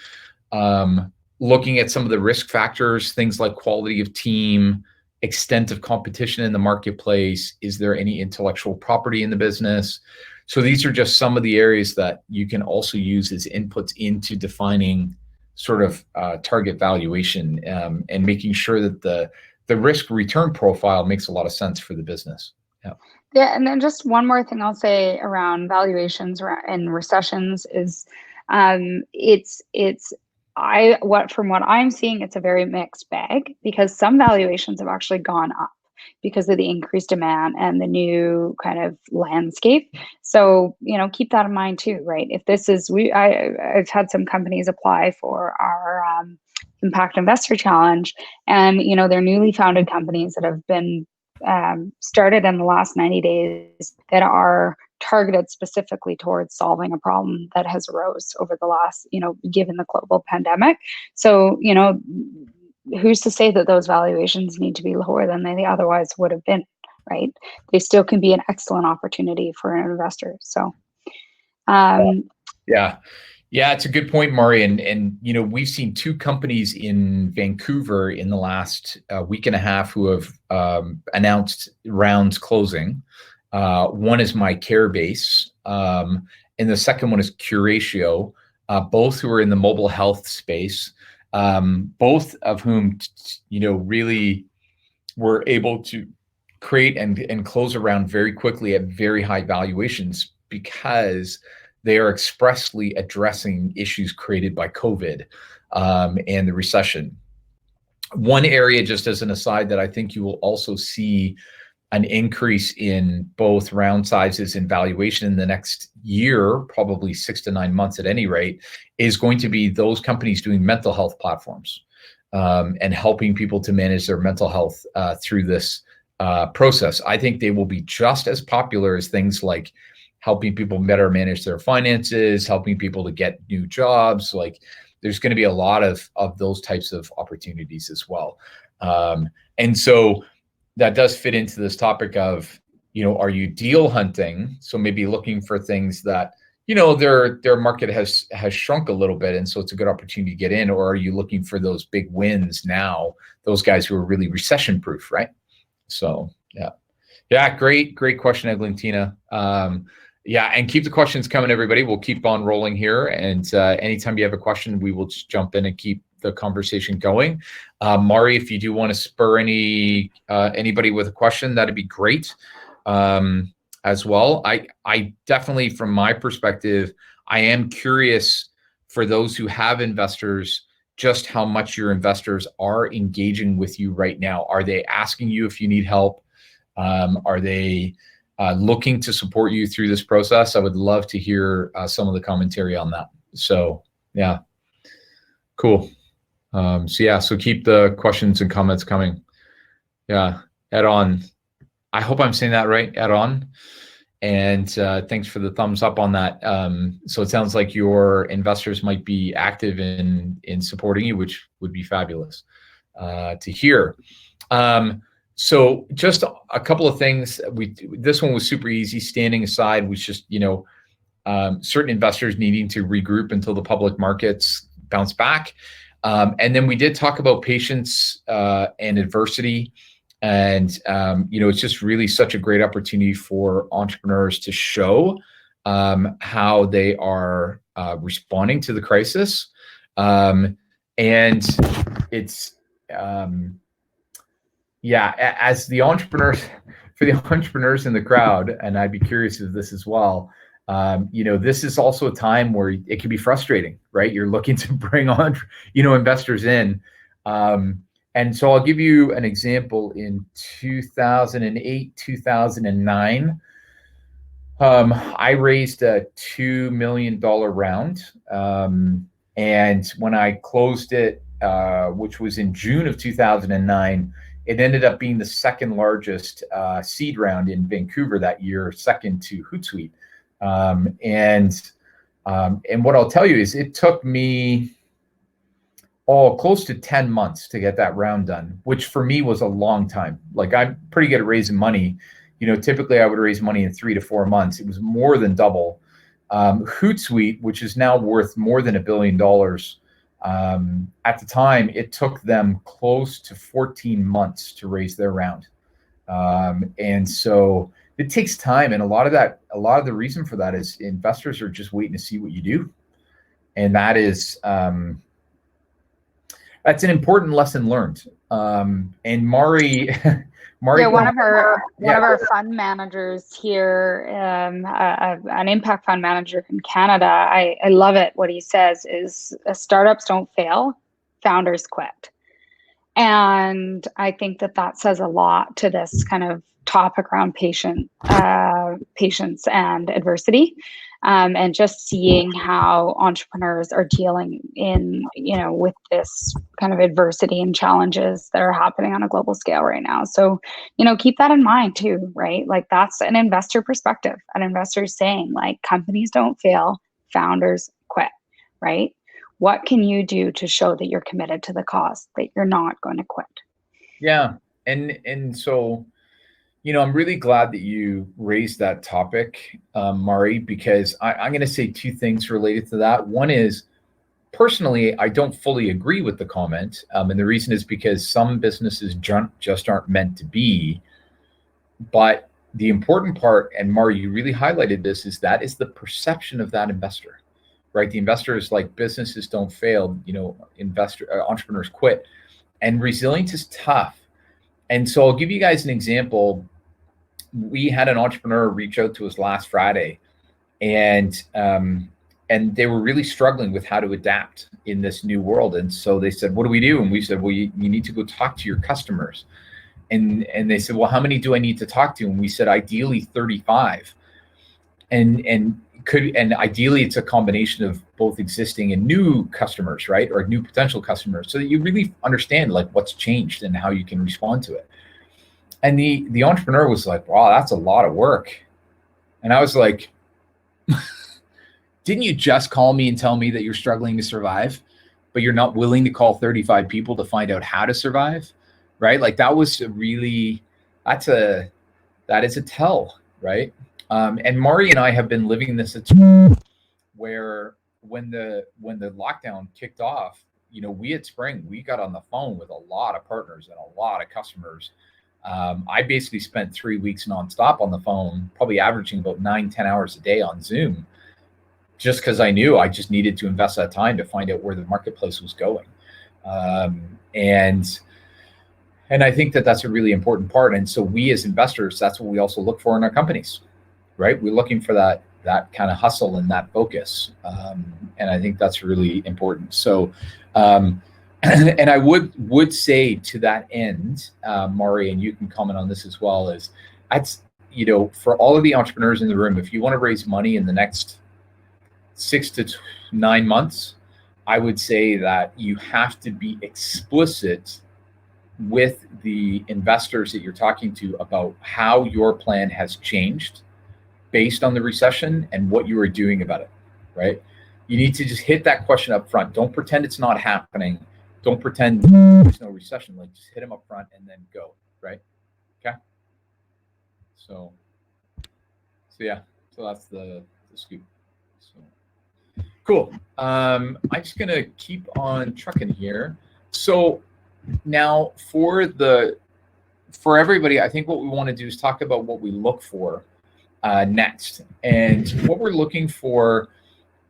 S1: Looking at some of the risk factors, things like quality of team, extent of competition in the marketplace, is there any intellectual property in the business? So these are just some of the areas that you can also use as inputs into defining sort of target valuation, and making sure that the risk return profile makes a lot of sense for the business.
S2: Yeah, and then just one more thing I'll say around valuations and recessions is, from what I'm seeing, it's a very mixed bag, because some valuations have actually gone up because of the increased demand and the new kind of landscape. So, keep that in mind too, right? If this is, I've had some companies apply for our Impact Investor Challenge, and, they're newly founded companies that have been started in the last 90 days that are targeted specifically towards solving a problem that has arose over the last, given the global pandemic. So, who's to say that those valuations need to be lower than they otherwise would have been, right? They still can be an excellent opportunity for an investor. So,
S1: yeah, it's a good point, Mari. And we've seen 2 companies in Vancouver in the last week and a half who have announced rounds closing. One is MyCarebase, and the second one is Curatio, both who are in the mobile health space. Both of whom, really were able to create and close around very quickly at very high valuations, because they are expressly addressing issues created by COVID and the recession. One area, just as an aside, that I think you will also see an increase in both round sizes and valuation in the next year, probably 6 to 9 months at any rate, is going to be those companies doing mental health platforms, and helping people to manage their mental health through this process. I think they will be just as popular as things like helping people better manage their finances, helping people to get new jobs. Like, there's going to be a lot of those types of opportunities as well. And so that does fit into this topic of, are you deal hunting? So maybe looking for things that, their market has shrunk a little bit, and so it's a good opportunity to get in. Or are you looking for those big wins now, those guys who are really recession proof, right? So, Yeah, great question, Eglintina. Yeah, and keep the questions coming, everybody. We'll keep on rolling here, and anytime you have a question, we will just jump in and keep the conversation going. Mari, if you do want to spur anybody with a question, that'd be great as well. I definitely, from my perspective, I am curious for those who have investors, just how much your investors are engaging with you right now. Are they asking you if you need help? Are they looking to support you through this process? I would love to hear some of the commentary on that. So yeah, cool. So keep the questions and comments coming. Yeah, Ed on. I hope I'm saying that right, Ed on. And thanks for the thumbs up on that. So it sounds like your investors might be active in supporting you, which would be fabulous to hear. So just a couple of things. This one was super easy. Standing aside was just, certain investors needing to regroup until the public markets bounce back. And then we did talk about patience and adversity. And, it's just really such a great opportunity for entrepreneurs to show how they are responding to the crisis. And it's, as the entrepreneurs, for the entrepreneurs in the crowd, and I'd be curious of this as well, this is also a time where it can be frustrating, right? You're looking to bring on, investors in. And so I'll give you an example. In 2008, 2009, I raised a $2 million round. And when I closed it, which was in June of 2009, it ended up being the second largest seed round in Vancouver that year, second to Hootsuite. And what I'll tell you is it took me close to 10 months to get that round done, which for me was a long time. Like, I'm pretty good at raising money. Typically I would raise money in 3 to 4 months. It was more than double. Hootsuite, which is now worth more than $1 billion, at the time, it took them close to 14 months to raise their round. And so it takes time. And a lot of the reason for that is investors are just waiting to see what you do. And that is, that's an important lesson learned. And Mari,
S2: one of our fund managers here, an impact fund manager in Canada, I love it. What he says is, startups don't fail, founders quit. And I think that says a lot to this kind of topic around patience and adversity. And just seeing how entrepreneurs are dealing with this kind of adversity and challenges that are happening on a global scale right now. So, keep that in mind too, right? Like, that's an investor perspective. An investor is saying, like, companies don't fail, founders quit, right? What can you do to show that you're committed to the cause, that you're not going to quit?
S1: Yeah. And so, I'm really glad that you raised that topic, Mari, because I'm going to say two things related to that. One is, personally, I don't fully agree with the comment. And the reason is because some businesses just aren't meant to be. But the important part, and Mari, you really highlighted this, is that is the perception of that investor, right? The investor is like, businesses don't fail, entrepreneurs quit. And resilience is tough. And so I'll give you guys an example. We had an entrepreneur reach out to us last Friday, and they were really struggling with how to adapt in this new world. And so they said, what do we do? And we said, well, you need to go talk to your customers. And they said, well, how many do I need to talk to? And we said, ideally 35. And ideally it's a combination of both existing and new customers, right? Or new potential customers, so that you really understand, like, what's changed and how you can respond to it. And the entrepreneur was like, wow, that's a lot of work. And I was like, didn't you just call me and tell me that you're struggling to survive, but you're not willing to call 35 people to find out how to survive, right? Like, that is a tell, right? And Mari and I have been living this where when the lockdown kicked off, we at Spring, we got on the phone with a lot of partners and a lot of customers, I basically spent 3 weeks nonstop on the phone, probably averaging about 9-10 hours a day on Zoom, just because I knew I just needed to invest that time to find out where the marketplace was going. And I think that that's a really important part. And so we as investors, that's what we also look for in our companies, right? We're looking for that kind of hustle and that focus. And I think that's really important. So, and I would say to that end, Mari, and you can comment on this as well, is that's, for all of the entrepreneurs in the room, if you want to raise money in the next 6 to 9 months, I would say that you have to be explicit with the investors that you're talking to about how your plan has changed based on the recession and what you are doing about it, right? You need to just hit that question up front. Don't pretend it's not happening. Don't pretend there's no recession. Like, just hit them up front and then go, right? Okay. So yeah. So that's the scoop. So cool. I'm just gonna keep on trucking here. So now for everybody, I think what we want to do is talk about what we look for next, and what we're looking for.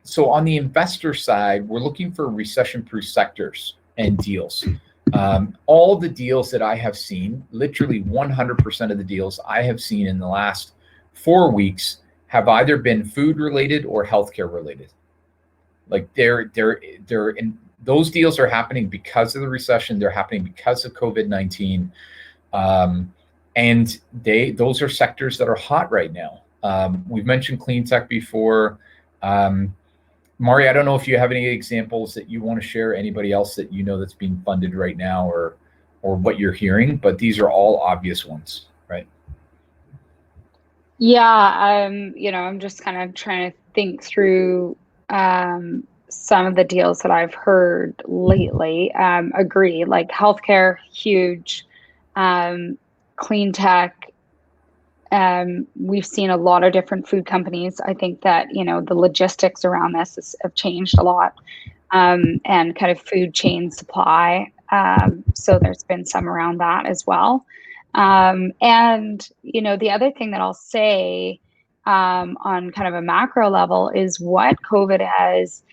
S1: So on the investor side, we're looking for recession-proof sectors and deals. All the deals that I have seen, literally 100% of the deals I have seen in the last 4 weeks have either been food related or healthcare related. Like they're in, those deals are happening because of the recession. They're happening because of COVID-19. And those are sectors that are hot right now. We've mentioned clean tech before. Mari, I don't know if you have any examples that you want to share, anybody else that that's being funded right now, or what you're hearing, but these are all obvious ones, right?
S2: Yeah, I'm just kind of trying to think through some of the deals that I've heard lately. Agree, like healthcare, huge, clean tech. We've seen a lot of different food companies. I think that, the logistics around this have changed a lot, and kind of food chain supply. So there's been some around that as well. And, the other thing that I'll say on kind of a macro level is what COVID has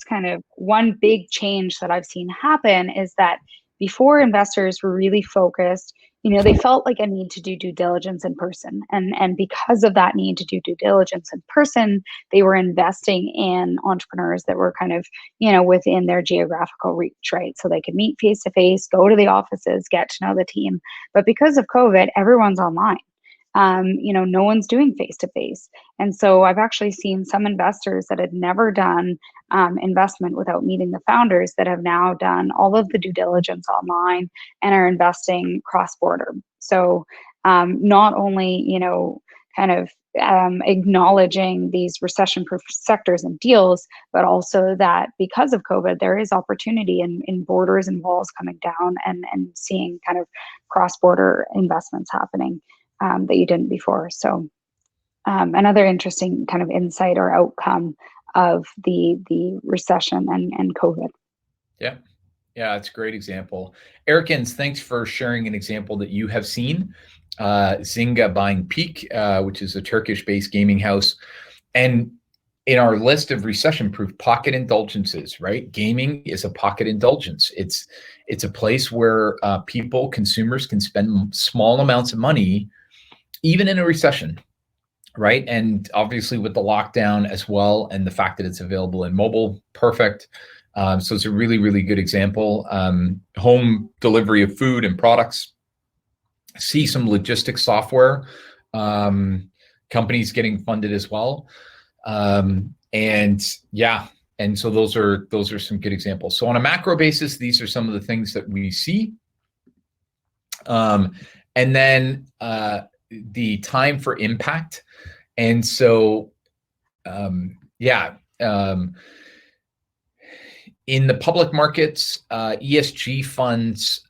S2: kind of, one big change that I've seen happen is that before, investors were really focused, they felt like a need to do due diligence in person. And because of that need to do due diligence in person, they were investing in entrepreneurs that were kind of, within their geographical reach, right? So they could meet face to face, go to the offices, get to know the team. But because of COVID, everyone's online. No one's doing face to face. And so I've actually seen some investors that had never done investment without meeting the founders that have now done all of the due diligence online and are investing cross border. So not only, kind of acknowledging these recession proof sectors and deals, but also that because of COVID, there is opportunity in borders and walls coming down and seeing kind of cross border investments happening that you didn't before. So another interesting kind of insight or outcome of the recession and COVID.
S1: Yeah, it's a great example. Erikens, thanks for sharing an example that you have seen. Zynga buying Peak, which is a Turkish-based gaming house. And in our list of recession-proof pocket indulgences, right? Gaming is a pocket indulgence. It's a place where consumers can spend small amounts of money, even in a recession, right? And obviously with the lockdown as well, and the fact that it's available in mobile, perfect. So it's a really, really good example. Home delivery of food and products. See some logistics software companies getting funded as well. And so those are some good examples. So on a macro basis, these are some of the things that we see. And then the time for impact. And so, in the public markets, ESG funds,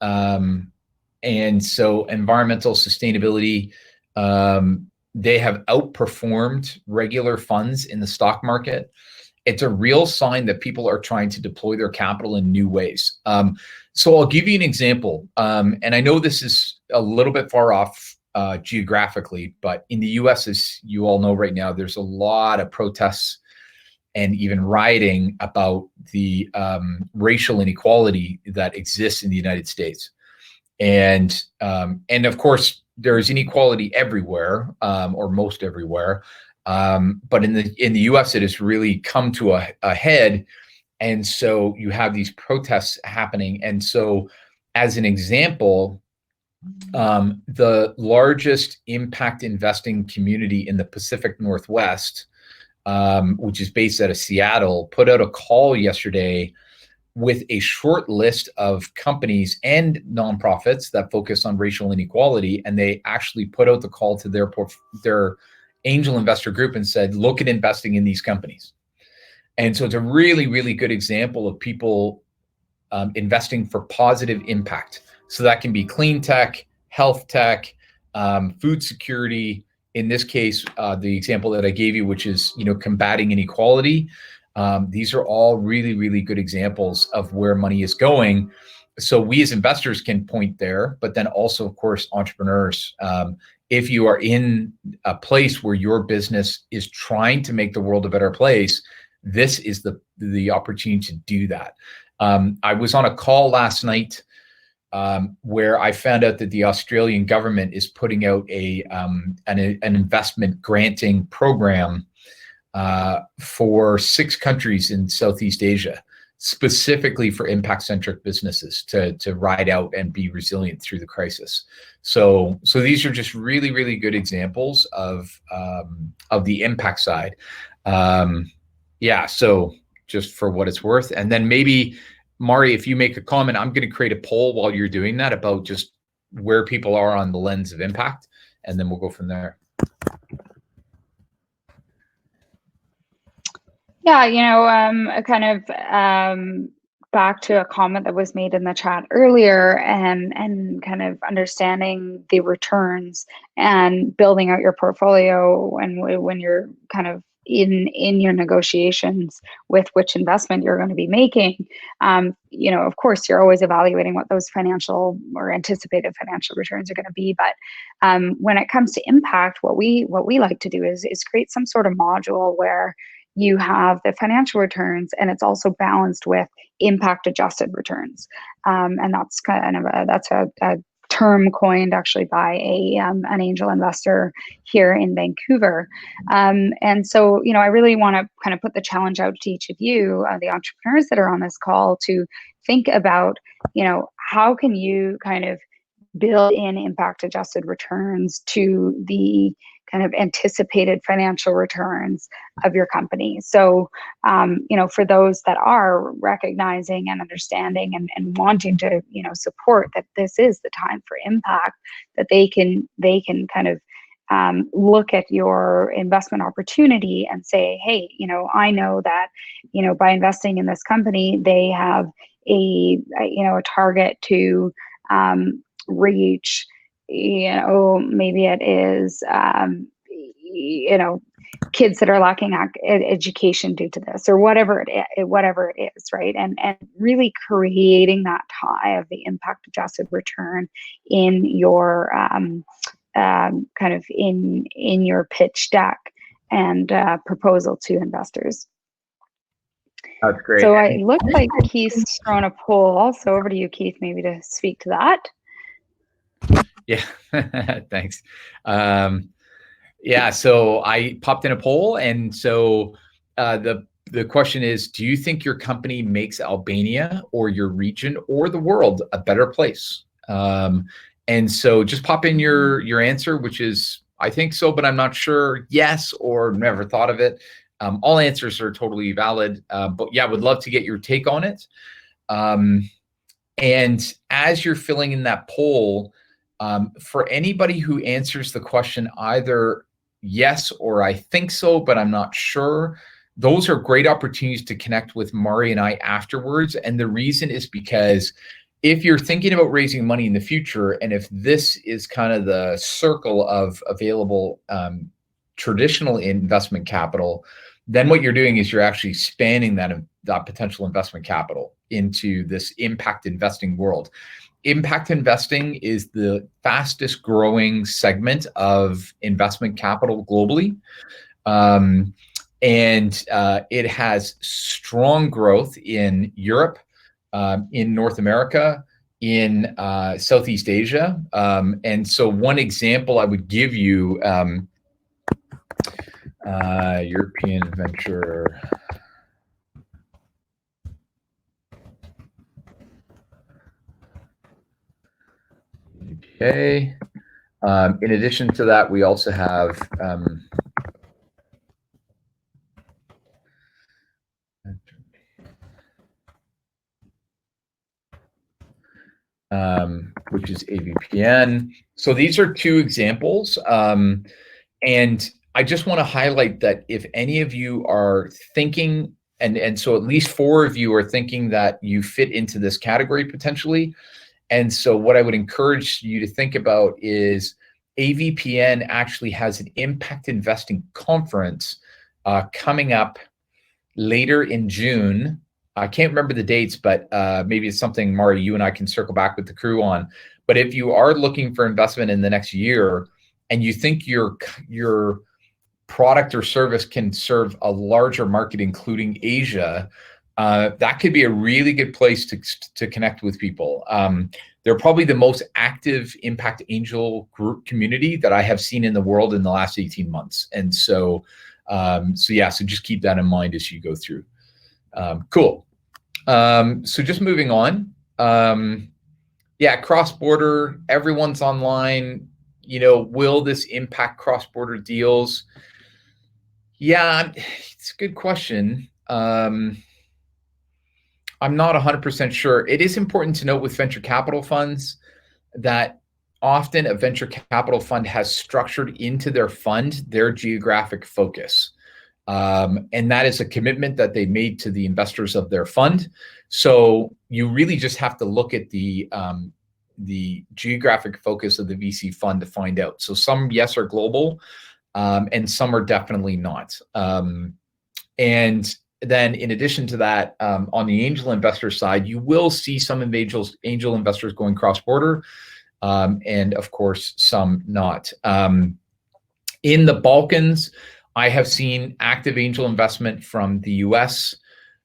S1: and so environmental sustainability, they have outperformed regular funds in the stock market. it's a real sign that people are trying to deploy their capital in new ways. So I'll give you an example. And I know this is a little bit far off geographically, but in the US, as you all know right now, there's a lot of protests and even rioting about the racial inequality that exists in the United States. And of course, there's inequality everywhere, or most everywhere. But in the U.S., it has really come to a head, and so you have these protests happening. And so, as an example, the largest impact investing community in the Pacific Northwest, which is based out of Seattle, put out a call yesterday with a short list of companies and nonprofits that focus on racial inequality. And they actually put out the call to their angel investor group and said, look at investing in these companies. And so it's a really, really good example of people investing for positive impact. So that can be clean tech, health tech, food security. In this case, the example that I gave you, which is, combating inequality. These are all really, really good examples of where money is going. So we as investors can point there, but then also, of course, entrepreneurs. If you are in a place where your business is trying to make the world a better place, this is the opportunity to do that. I was on a call last night where I found out that the Australian government is putting out an investment granting program for 6 countries in Southeast Asia, specifically for impact-centric businesses to ride out and be resilient through the crisis. So these are just really, really good examples of the impact side. So just for what it's worth. And then maybe, Mari, if you make a comment, I'm going to create a poll while you're doing that about just where people are on the lens of impact, and then we'll go from there.
S2: Yeah, kind of back to a comment that was made in the chat earlier, and kind of understanding the returns and building out your portfolio, and when you're kind of in your negotiations with which investment you're going to be making, of course, you're always evaluating what those financial or anticipated financial returns are going to be. But when it comes to impact, what we like to do is create some sort of module where you have the financial returns and it's also balanced with impact adjusted returns. And that's kind of a term coined actually by an angel investor here in Vancouver. And so, I really want to kind of put the challenge out to each of you, the entrepreneurs that are on this call, to think about, how can you kind of build in impact adjusted returns to the kind of anticipated financial returns of your company. So, for those that are recognizing and understanding and wanting to, support that this is the time for impact, that they can kind of look at your investment opportunity and say, hey, I know that, by investing in this company, they have a target to reach, maybe it is, kids that are lacking education due to this, or whatever it is, right? And really creating that tie of the impact adjusted return in your kind of in your pitch deck and proposal to investors.
S1: That's great.
S2: So it looks like Keith's thrown a poll also. Over to you, Keith, maybe to speak to that.
S1: Yeah, thanks. So I popped in a poll, and so the question is, do you think your company makes Albania or your region or the world a better place? And so just pop in your answer, which is, I think so, but I'm not sure, yes, or never thought of it. All answers are totally valid, but yeah, would love to get your take on it. And as you're filling in that poll, for anybody who answers the question either yes or I think so, but I'm not sure, those are great opportunities to connect with Mari and I afterwards. And the reason is because if you're thinking about raising money in the future, and if this is kind of the circle of available traditional investment capital, then what you're doing is you're actually spanning that potential investment capital into this impact investing world. Impact investing is the fastest growing segment of investment capital globally. And it has strong growth in Europe, in North America, in Southeast Asia. And so one example I would give you, European venture. Okay. In addition to that, we also have which is AVPN. So these are two examples. And I just want to highlight that if any of you are thinking, and so at least 4 of you are thinking that you fit into this category potentially. And so what I would encourage you to think about is AVPN actually has an impact investing conference coming up later in June. I can't remember the dates, but maybe it's something, Mari, you and I can circle back with the crew on. But if you are looking for investment in the next year and you think your product or service can serve a larger market, including Asia, that could be a really good place to connect with people. They're probably the most active impact angel group community that I have seen in the world in the last 18 months. And so just keep that in mind as you go through. Cool. So just moving on. Cross-border, everyone's online. Will this impact cross-border deals? Yeah, it's a good question. I'm not 100% sure. It is important to note with venture capital funds that often a venture capital fund has structured into their fund their geographic focus. And that is a commitment that they made to the investors of their fund. So you really just have to look at the geographic focus of the VC fund to find out. So some, yes, are global, and some are definitely not. And then in addition to that, on the angel investor side, you will see some angel investors going cross-border, and of course, some not. In the Balkans, I have seen active angel investment from the US,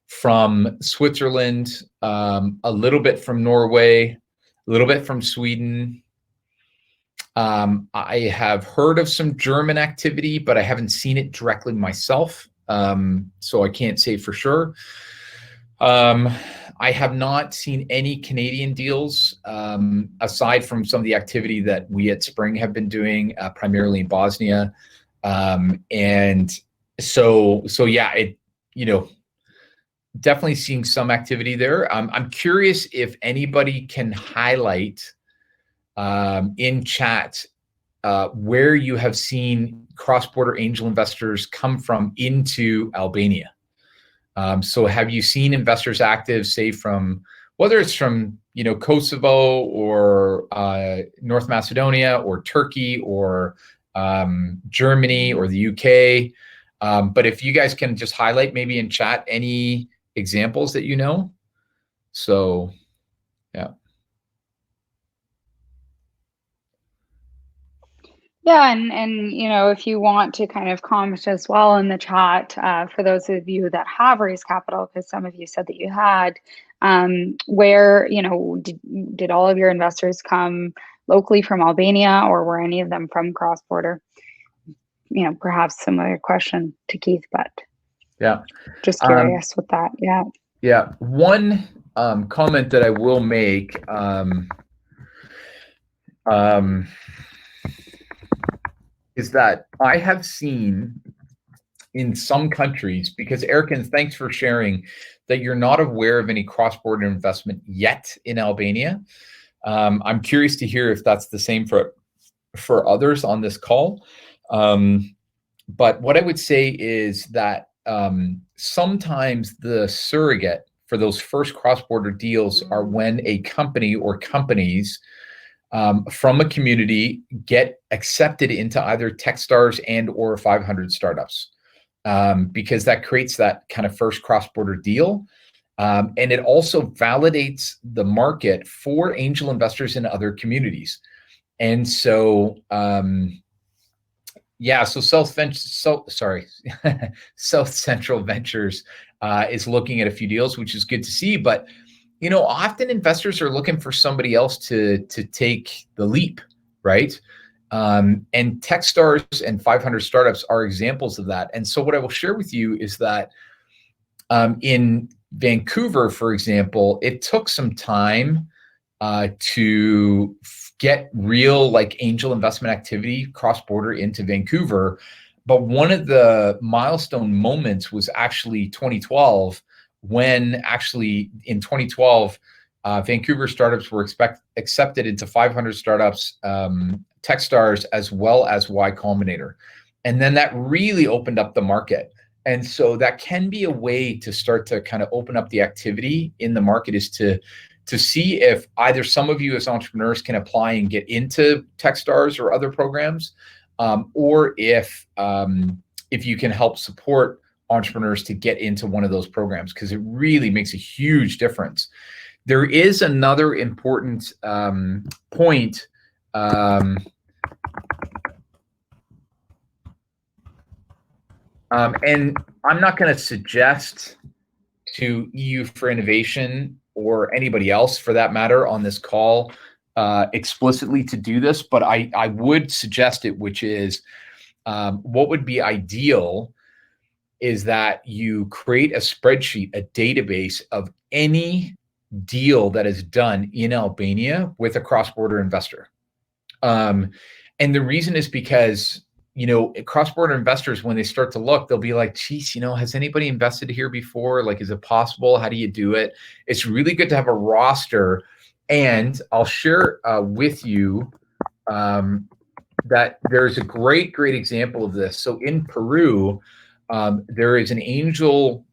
S1: from Switzerland, a little bit from Norway, a little bit from Sweden. I have heard of some German activity, but I haven't seen it directly myself, so I can't say for sure. I have not seen any Canadian deals, aside from some of the activity that we at Spring have been doing, primarily in Bosnia. And so yeah, definitely seeing some activity there. I'm curious if anybody can highlight in chat where you have seen cross-border angel investors come from into Albania. So have you seen investors active, say from, whether it's from Kosovo or North Macedonia or Turkey or Germany or the UK? But if you guys can just highlight maybe in chat any examples that you know. So yeah.
S2: Yeah, and if you want to kind of comment as well in the chat, for those of you that have raised capital, because some of you said that you had, where did all of your investors come locally from Albania, or were any of them from cross-border? Perhaps similar question to Keith, but
S1: yeah,
S2: just curious with that.
S1: Yeah, one comment that I will make. Is that I have seen in some countries, because Erican, thanks for sharing that you're not aware of any cross-border investment yet in Albania. I'm curious to hear if that's the same for others on this call. But what I would say is that sometimes the surrogate for those first cross-border deals are when a company or companies from a community get accepted into either Techstars and or 500 startups. because that creates that kind of first cross-border deal. And it also validates the market for angel investors in other communities. And so, yeah, so South Central Ventures is looking at a few deals, which is good to see. But often investors are looking for somebody else to take the leap, right? And Techstars and 500 Startups are examples of that. And so what I will share with you is that in Vancouver, for example, it took some time to get real angel investment activity cross-border into Vancouver. But one of the milestone moments was actually 2012, when actually in 2012, Vancouver startups were accepted into 500 Startups, Techstars, as well as Y Combinator. And then that really opened up the market. And so that can be a way to start to kind of open up the activity in the market, is to see if either some of you as entrepreneurs can apply and get into Techstars or other programs, or if you can help support entrepreneurs to get into one of those programs, because it really makes a huge difference. There is another important point. And I'm not going to suggest to EU for Innovation or anybody else for that matter on this call explicitly to do this, but I would suggest it, which is what would be ideal is that you create a spreadsheet, a database of any deal that is done in Albania with a cross-border investor. And the reason is because cross-border investors, when they start to look, they'll be like, geez, has anybody invested here before? Like, is it possible? How do you do it? It's really good to have a roster. And I'll share with you that there's a great example of this. So in Peru, there is an angel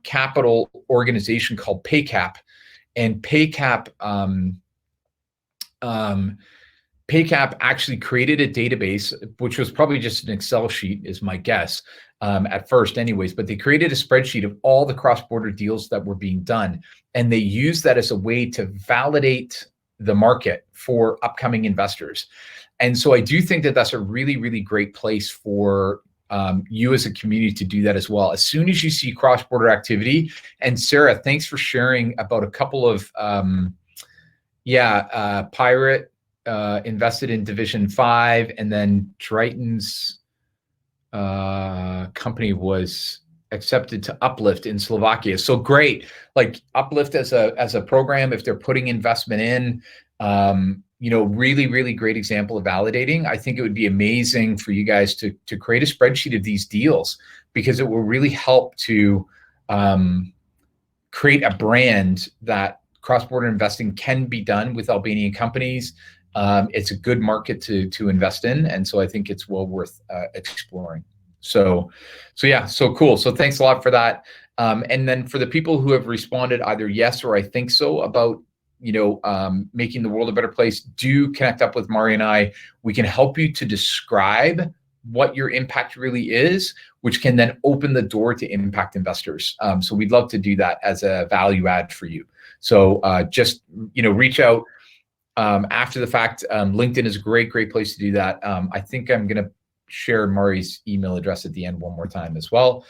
S1: capital organization called PayCap. And PayCap actually created a database, which was probably just an Excel sheet, is my guess, at first anyways, but they created a spreadsheet of all the cross-border deals that were being done. And they used that as a way to validate the market for upcoming investors. And so I do think that that's a really, really great place for you as a community to do that as well. As soon as you see cross-border activity, and Sarah, thanks for sharing about a couple of, Pirate, invested in Division 5, and then Triton's company was accepted to Uplift in Slovakia. So great, like Uplift as a program, if they're putting investment in, really, really great example of validating. I think it would be amazing for you guys to create a spreadsheet of these deals, because it will really help to create a brand that cross-border investing can be done with Albanian companies. It's a good market to invest in, and so I think it's well worth exploring. So cool. So thanks a lot for that. And then for the people who have responded either yes or I think so about making the world a better place, do connect up with Mari and I. We can help you to describe what your impact really is, which can then open the door to impact investors. So we'd love to do that as a value add for you. So just reach out after the fact. LinkedIn is a great place to do that. I think I'm going to share Mari's email address at the end one more time as well.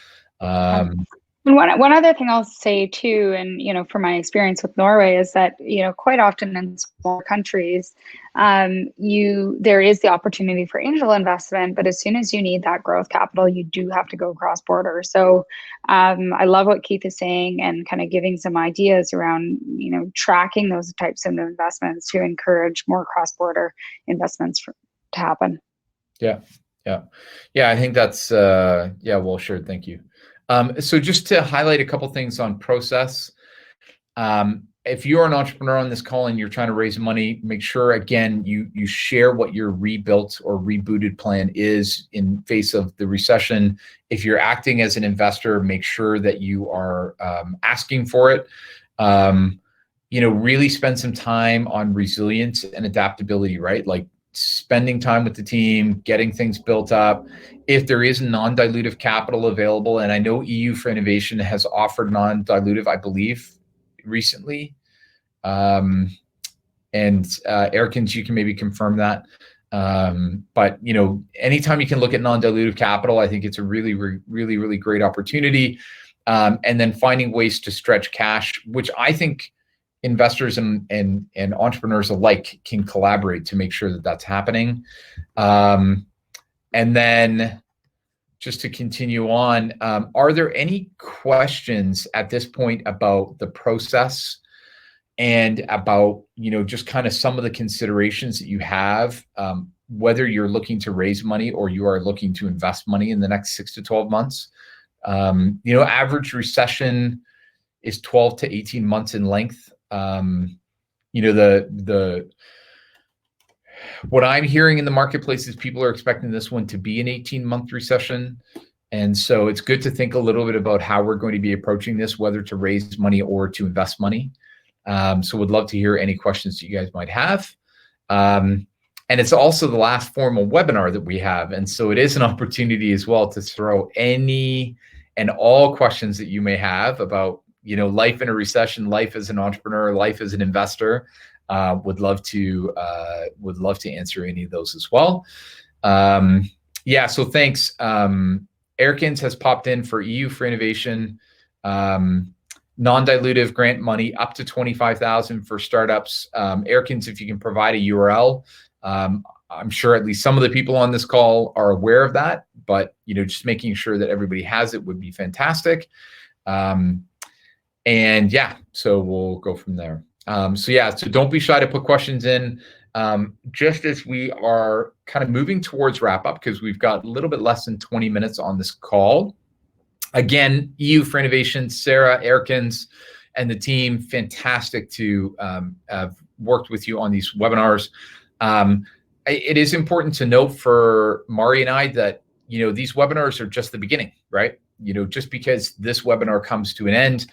S2: One other thing I'll say too, and from my experience with Norway, is that quite often in small countries, there is the opportunity for angel investment, but as soon as you need that growth capital, you do have to go cross border. So I love what Keith is saying and kind of giving some ideas around tracking those types of investments to encourage more cross border investments to happen.
S1: Yeah, I think that's well shared. Thank you. So just to highlight a couple things on process, if you're an entrepreneur on this call and you're trying to raise money, make sure, again, you share what your rebuilt or rebooted plan is in face of the recession. If you're acting as an investor, make sure that you are asking for it. Really spend some time on resilience and adaptability, right? Like spending time with the team, getting things built up. If there is non-dilutive capital available, and I know EU for Innovation has offered non-dilutive, I believe, recently. And Erkins, you can maybe confirm that. But anytime you can look at non-dilutive capital, I think it's a really great opportunity. And then finding ways to stretch cash, which I think investors and entrepreneurs alike can collaborate to make sure that that's happening. And then just to continue on, are there any questions at this point about the process and about, just kind of some of the considerations that you have, whether you're looking to raise money or you are looking to invest money in the next 6 to 12 months? Average recession is 12 to 18 months in length. What I'm hearing in the marketplace is people are expecting this one to be an 18-month recession. And so it's good to think a little bit about how we're going to be approaching this, whether to raise money or to invest money. So would love to hear any questions that you guys might have. And it's also the last formal webinar that we have. And so it is an opportunity as well to throw any and all questions that you may have about, life in a recession, life as an entrepreneur, life as an investor. Would love to answer any of those as well. So thanks. Erkins has popped in for EU for Innovation. Non-dilutive grant money up to 25,000 for startups. Erkins, if you can provide a URL, I'm sure at least some of the people on this call are aware of that, but just making sure that everybody has it would be fantastic. So we'll go from there. So don't be shy to put questions in. Just as we are kind of moving towards wrap up, because we've got a little bit less than 20 minutes on this call. Again, EU for Innovation, Sarah, Erkins, and the team, fantastic to have worked with you on these webinars. It is important to note for Mari and I that, these webinars are just the beginning, right? Just because this webinar comes to an end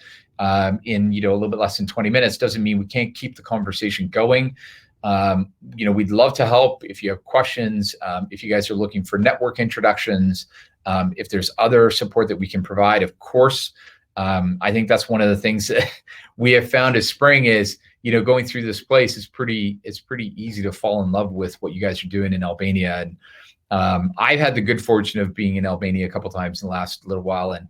S1: in, a little bit less than 20 minutes doesn't mean we can't keep the conversation going. We'd love to help if you have questions, if you guys are looking for network introductions, if there's other support that we can provide, of course. I think that's one of the things that we have found as Spring is, going through this place is pretty easy to fall in love with what you guys are doing in Albania. And I've had the good fortune of being in Albania a couple of times in the last little while. And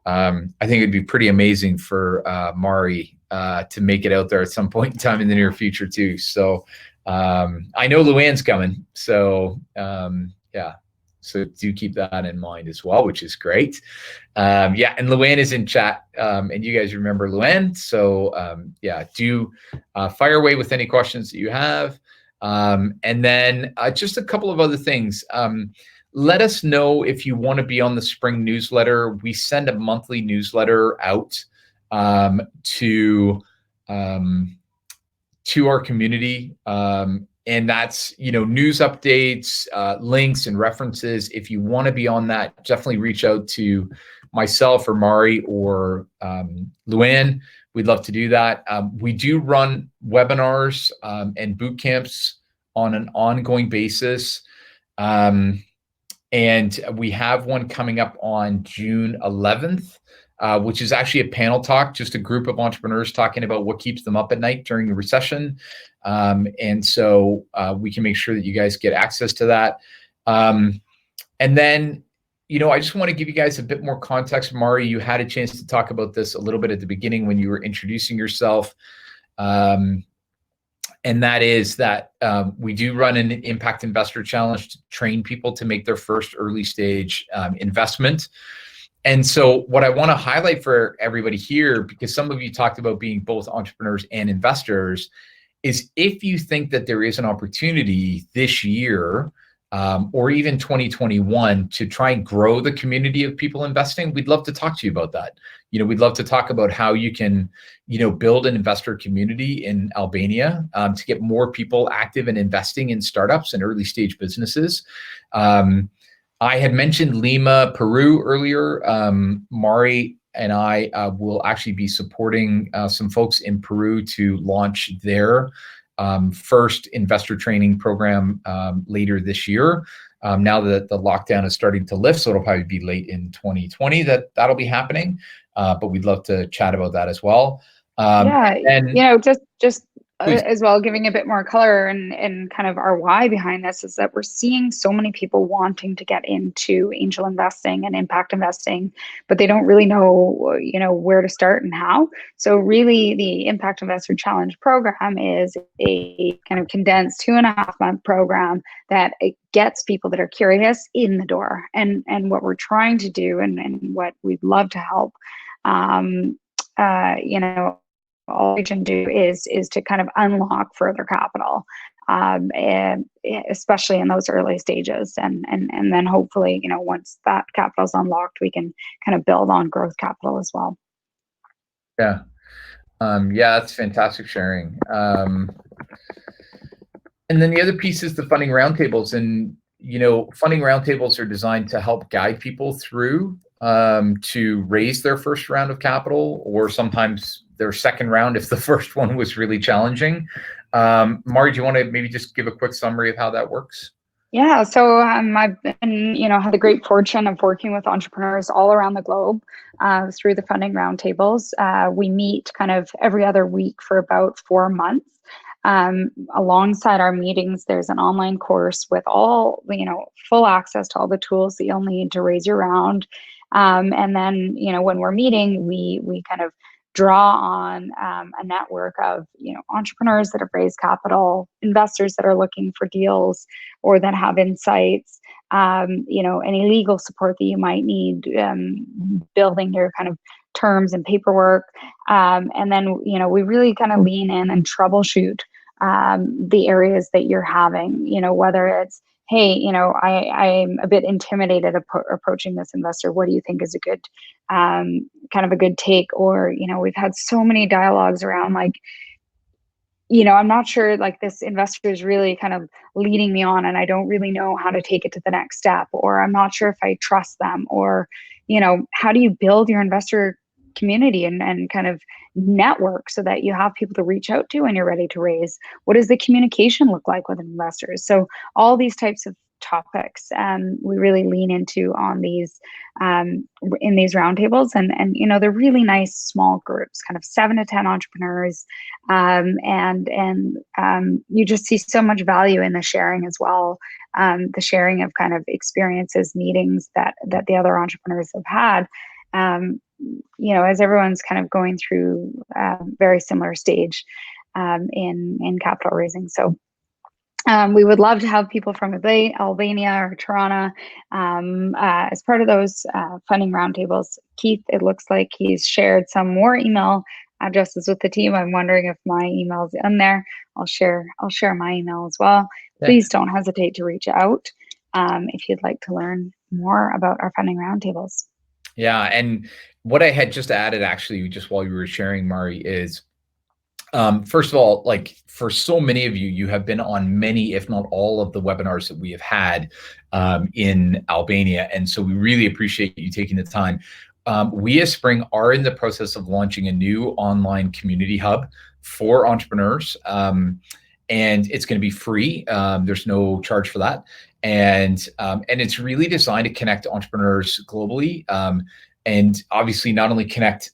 S1: I think it'd be pretty amazing for Mari to make it out there at some point in time in the near future too. So I know Luann's coming. So so do keep that in mind as well, which is great. And Luann is in chat, and you guys remember Luann. So do fire away with any questions that you have. And then just a couple of other things. Let us know if you want to be on the Spring newsletter. We send a monthly newsletter out to our community. And that's, news updates, links and references. If you want to be on that, definitely reach out to myself or Mari or Luann. We'd love to do that. We do run webinars and boot camps on an ongoing basis. And we have one coming up on June 11th. Which is actually a panel talk, just a group of entrepreneurs talking about what keeps them up at night during the recession. And so we can make sure that you guys get access to that. And then, I just want to give you guys a bit more context. Mari, you had a chance to talk about this a little bit at the beginning when you were introducing yourself. And that is that we do run an Impact Investor Challenge to train people to make their first early stage investment. And so what I want to highlight for everybody here, because some of you talked about being both entrepreneurs and investors, is if you think that there is an opportunity this year or even 2021 to try and grow the community of people investing, we'd love to talk to you about that. We'd love to talk about how you can, build an investor community in Albania to get more people active in investing in startups and early stage businesses. I had mentioned Lima, Peru earlier. Mari and I will actually be supporting some folks in Peru to launch their first investor training program later this year. Now that the lockdown is starting to lift, so it'll probably be late in 2020 that'll be happening. But we'd love to chat about that as well.
S2: And just
S1: please.
S2: as well, giving a bit more color and kind of our why behind this is that we're seeing so many people wanting to get into angel investing and impact investing, but they don't really know, where to start and how. So really the Impact Investor Challenge program is a kind of condensed 2.5-month program that it gets people that are curious in the door. And what we're trying to do and what we'd love to help, all we can do is to kind of unlock further capital, and especially in those early stages, and then hopefully, once that capital is unlocked, we can kind of build on growth capital as well.
S1: Yeah, that's fantastic sharing. And then the other piece is the funding roundtables, and funding roundtables are designed to help guide people through to raise their first round of capital, or sometimes their second round if the first one was really challenging. Mari, do you want to maybe just give a quick summary of how that works?
S2: Yeah, so I've been, had the great fortune of working with entrepreneurs all around the globe through the funding roundtables. We meet kind of every other week for about 4 months. Alongside our meetings, there's an online course with all, full access to all the tools that you'll need to raise your round. And then, when we're meeting, we kind of draw on a network of, entrepreneurs that have raised capital, investors that are looking for deals or that have insights, any legal support that you might need, building your kind of terms and paperwork. And then, we really kind of lean in and troubleshoot the areas that you're having, whether it's, hey, I'm a bit intimidated approaching this investor. What do you think is a good, kind of a good take? Or, we've had so many dialogues around like, I'm not sure, like, this investor is really kind of leading me on and I don't really know how to take it to the next step, or I'm not sure if I trust them, or, how do you build your investor community and kind of network so that you have people to reach out to when you're ready to raise? What does the communication look like with investors? So all these types of topics we really lean into on these in these roundtables, and they're really nice small groups, kind of 7 to 10 entrepreneurs, and you just see so much value in the sharing as well, the sharing of kind of experiences, meetings that the other entrepreneurs have had, as everyone's kind of going through a very similar stage in capital raising. So we would love to have people from Albania or Tirana as part of those funding roundtables. Keith, it looks like he's shared some more email addresses with the team. I'm wondering if my email's in there. I'll share my email as well. Yeah. Please don't hesitate to reach out if you'd like to learn more about our funding roundtables.
S1: Yeah, and what I had just added, actually, just while you were sharing, Mari, is first of all, like, for so many of you, you have been on many, if not all, of the webinars that we have had in Albania, and so we really appreciate you taking the time. We as Spring are in the process of launching a new online community hub for entrepreneurs, and it's going to be free. There's no charge for that. And it's really designed to connect entrepreneurs globally, and obviously not only connect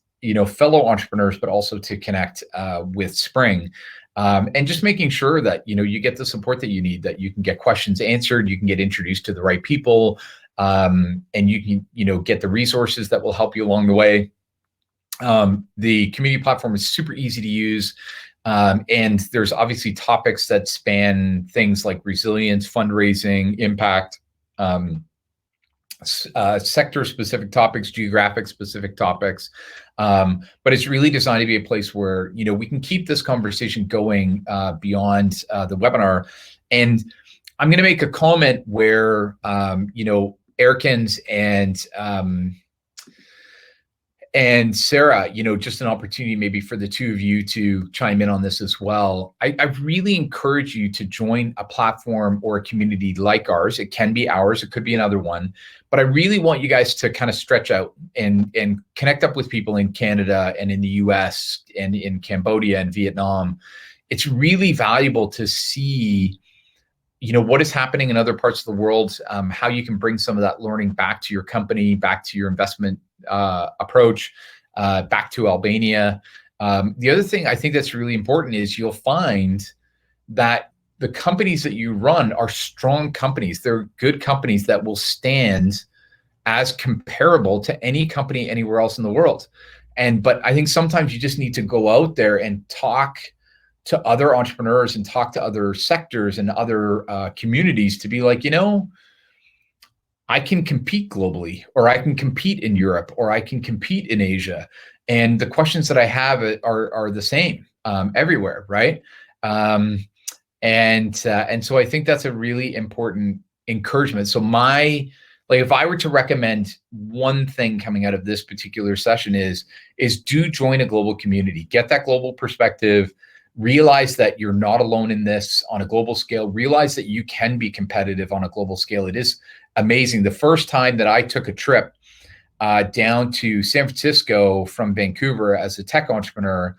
S1: fellow entrepreneurs, but also to connect with Spring, and just making sure that you get the support that you need, that you can get questions answered, you can get introduced to the right people, and you can get the resources that will help you along the way. The community platform is super easy to use. And there's obviously topics that span things like resilience, fundraising, impact, sector-specific topics, geographic-specific topics. But it's really designed to be a place where we can keep this conversation going beyond the webinar. And I'm going to make a comment where Erkins and Sarah, just an opportunity maybe for the two of you to chime in on this as well. I really encourage you to join a platform or a community like ours. It can be ours, it could be another one, but I really want you guys to kind of stretch out and connect up with people in Canada and in the US and in Cambodia and Vietnam, it's really valuable to see, what is happening in other parts of the world, how you can bring some of that learning back to your company, back to your investment approach, back to Albania. The other thing I think that's really important is you'll find that the companies that you run are strong companies. They're good companies that will stand as comparable to any company anywhere else in the world. But I think sometimes you just need to go out there and talk to other entrepreneurs and talk to other sectors and other communities to be like, I can compete globally, or I can compete in Europe, or I can compete in Asia. And the questions that I have are the same everywhere, right? And so I think that's a really important encouragement. So if I were to recommend one thing coming out of this particular session is do join a global community, get that global perspective, realize that you're not alone in this on a global scale, realize that you can be competitive on a global scale. It is amazing. The first time that I took a trip down to San Francisco from Vancouver as a tech entrepreneur,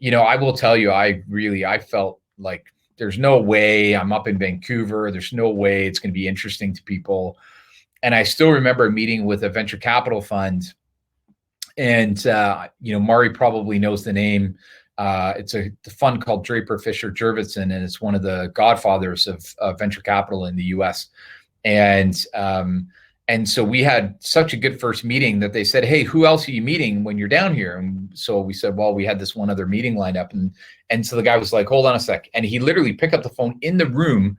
S1: I will tell you, I felt like there's no way I'm up in Vancouver. There's no way it's going to be interesting to people. And I still remember meeting with a venture capital fund, and Mari probably knows the name. It's a fund called Draper Fisher Jurvetson, and it's one of the godfathers of venture capital in the U.S. And so we had such a good first meeting that they said, "Hey, who else are you meeting when you're down here?" And so we said, "Well, we had this one other meeting lined up." And so the guy was like, "Hold on a sec," and he literally picked up the phone in the room.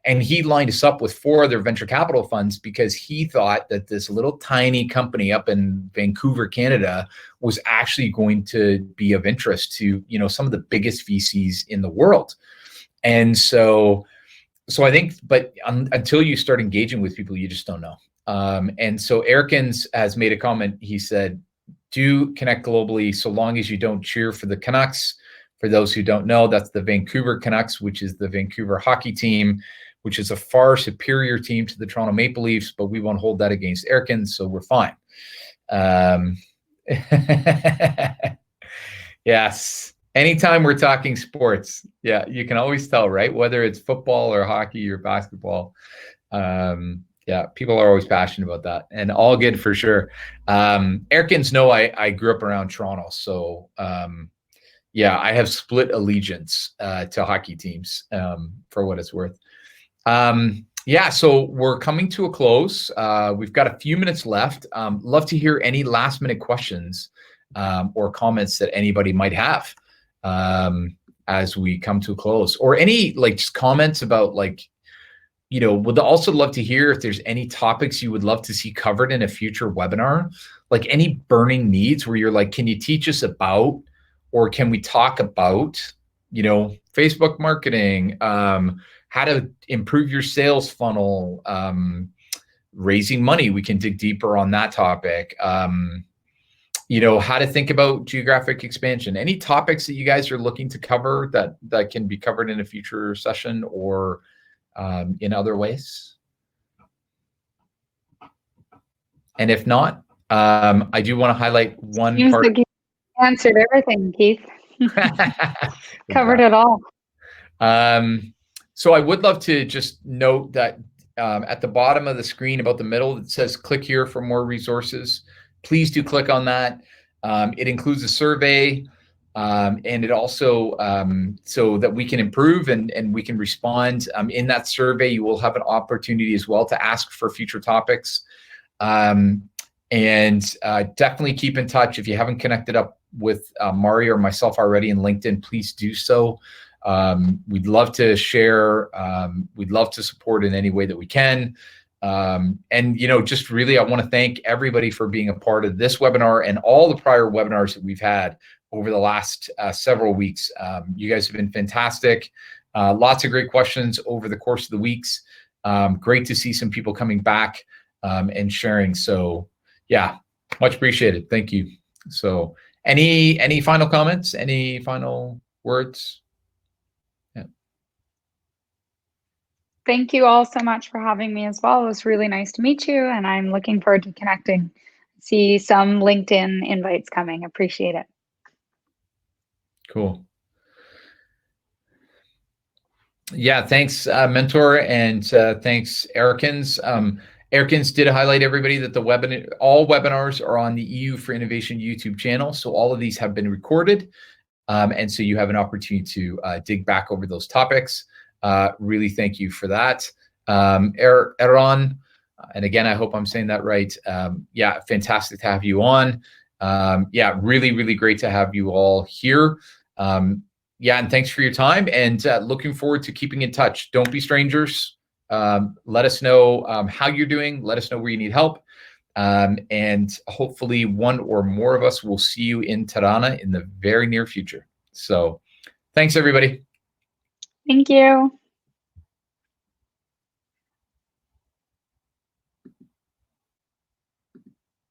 S1: And he lined us up with 4 other venture capital funds because he thought that this little tiny company up in Vancouver, Canada, was actually going to be of interest to, some of the biggest VCs in the world. And so I think, but until you start engaging with people, you just don't know. And so Erkins has made a comment. He said, do connect globally so long as you don't cheer for the Canucks. For those who don't know, that's the Vancouver Canucks, which is the Vancouver hockey team, which is a far superior team to the Toronto Maple Leafs, but we won't hold that against Erkins, so we're fine. Yes. Anytime we're talking sports, yeah, you can always tell, right? Whether it's football or hockey or basketball. Yeah, people are always passionate about that, and all good for sure. Erkins, no, I grew up around Toronto, so yeah, I have split allegiance to hockey teams for what it's worth. Yeah, so we're coming to a close. We've got a few minutes left. Love to hear any last minute questions or comments that anybody might have as we come to a close, or any just comments about would also love to hear if there's any topics you would love to see covered in a future webinar, like any burning needs where you're like, can you teach us about, or can we talk about, Facebook marketing, how to improve your sales funnel, raising money. We can dig deeper on that topic. How to think about geographic expansion. Any topics that you guys are looking to cover that can be covered in a future session or in other ways? And if not, I do want to highlight one part.
S2: Like you answered everything, Keith. Covered it all.
S1: So I would love to just note that at the bottom of the screen, about the middle, it says click here for more resources. Please do click on that. It includes a survey, and it also, so that we can improve and we can respond. In that survey, you will have an opportunity as well to ask for future topics. And definitely keep in touch. If you haven't connected up with Mari or myself already in LinkedIn, please do so. We'd love to share. We'd love to support in any way that we can. And just really, I want to thank everybody for being a part of this webinar and all the prior webinars that we've had over the last several weeks. You guys have been fantastic. Lots of great questions over the course of the weeks. Great to see some people coming back and sharing. So yeah, much appreciated. Thank you. So any final comments? Any final words?
S2: Thank you all so much for having me as well. It was really nice to meet you, and I'm looking forward to connecting. See some LinkedIn invites coming. Appreciate it.
S1: Cool. Yeah, thanks, Mentor, and thanks, Erikins. Erikins did highlight everybody that all webinars are on the EU for Innovation YouTube channel. So all of these have been recorded. And so you have an opportunity to dig back over those topics. Really thank you for that. Eron, and again, I hope I'm saying that right. Yeah, fantastic to have you on. Yeah, really, really great to have you all here. Yeah, and thanks for your time, and looking forward to keeping in touch. Don't be strangers. Let us know how you're doing. Let us know where you need help. And hopefully one or more of us will see you in Tirana in the very near future. So thanks, everybody.
S2: Thank you.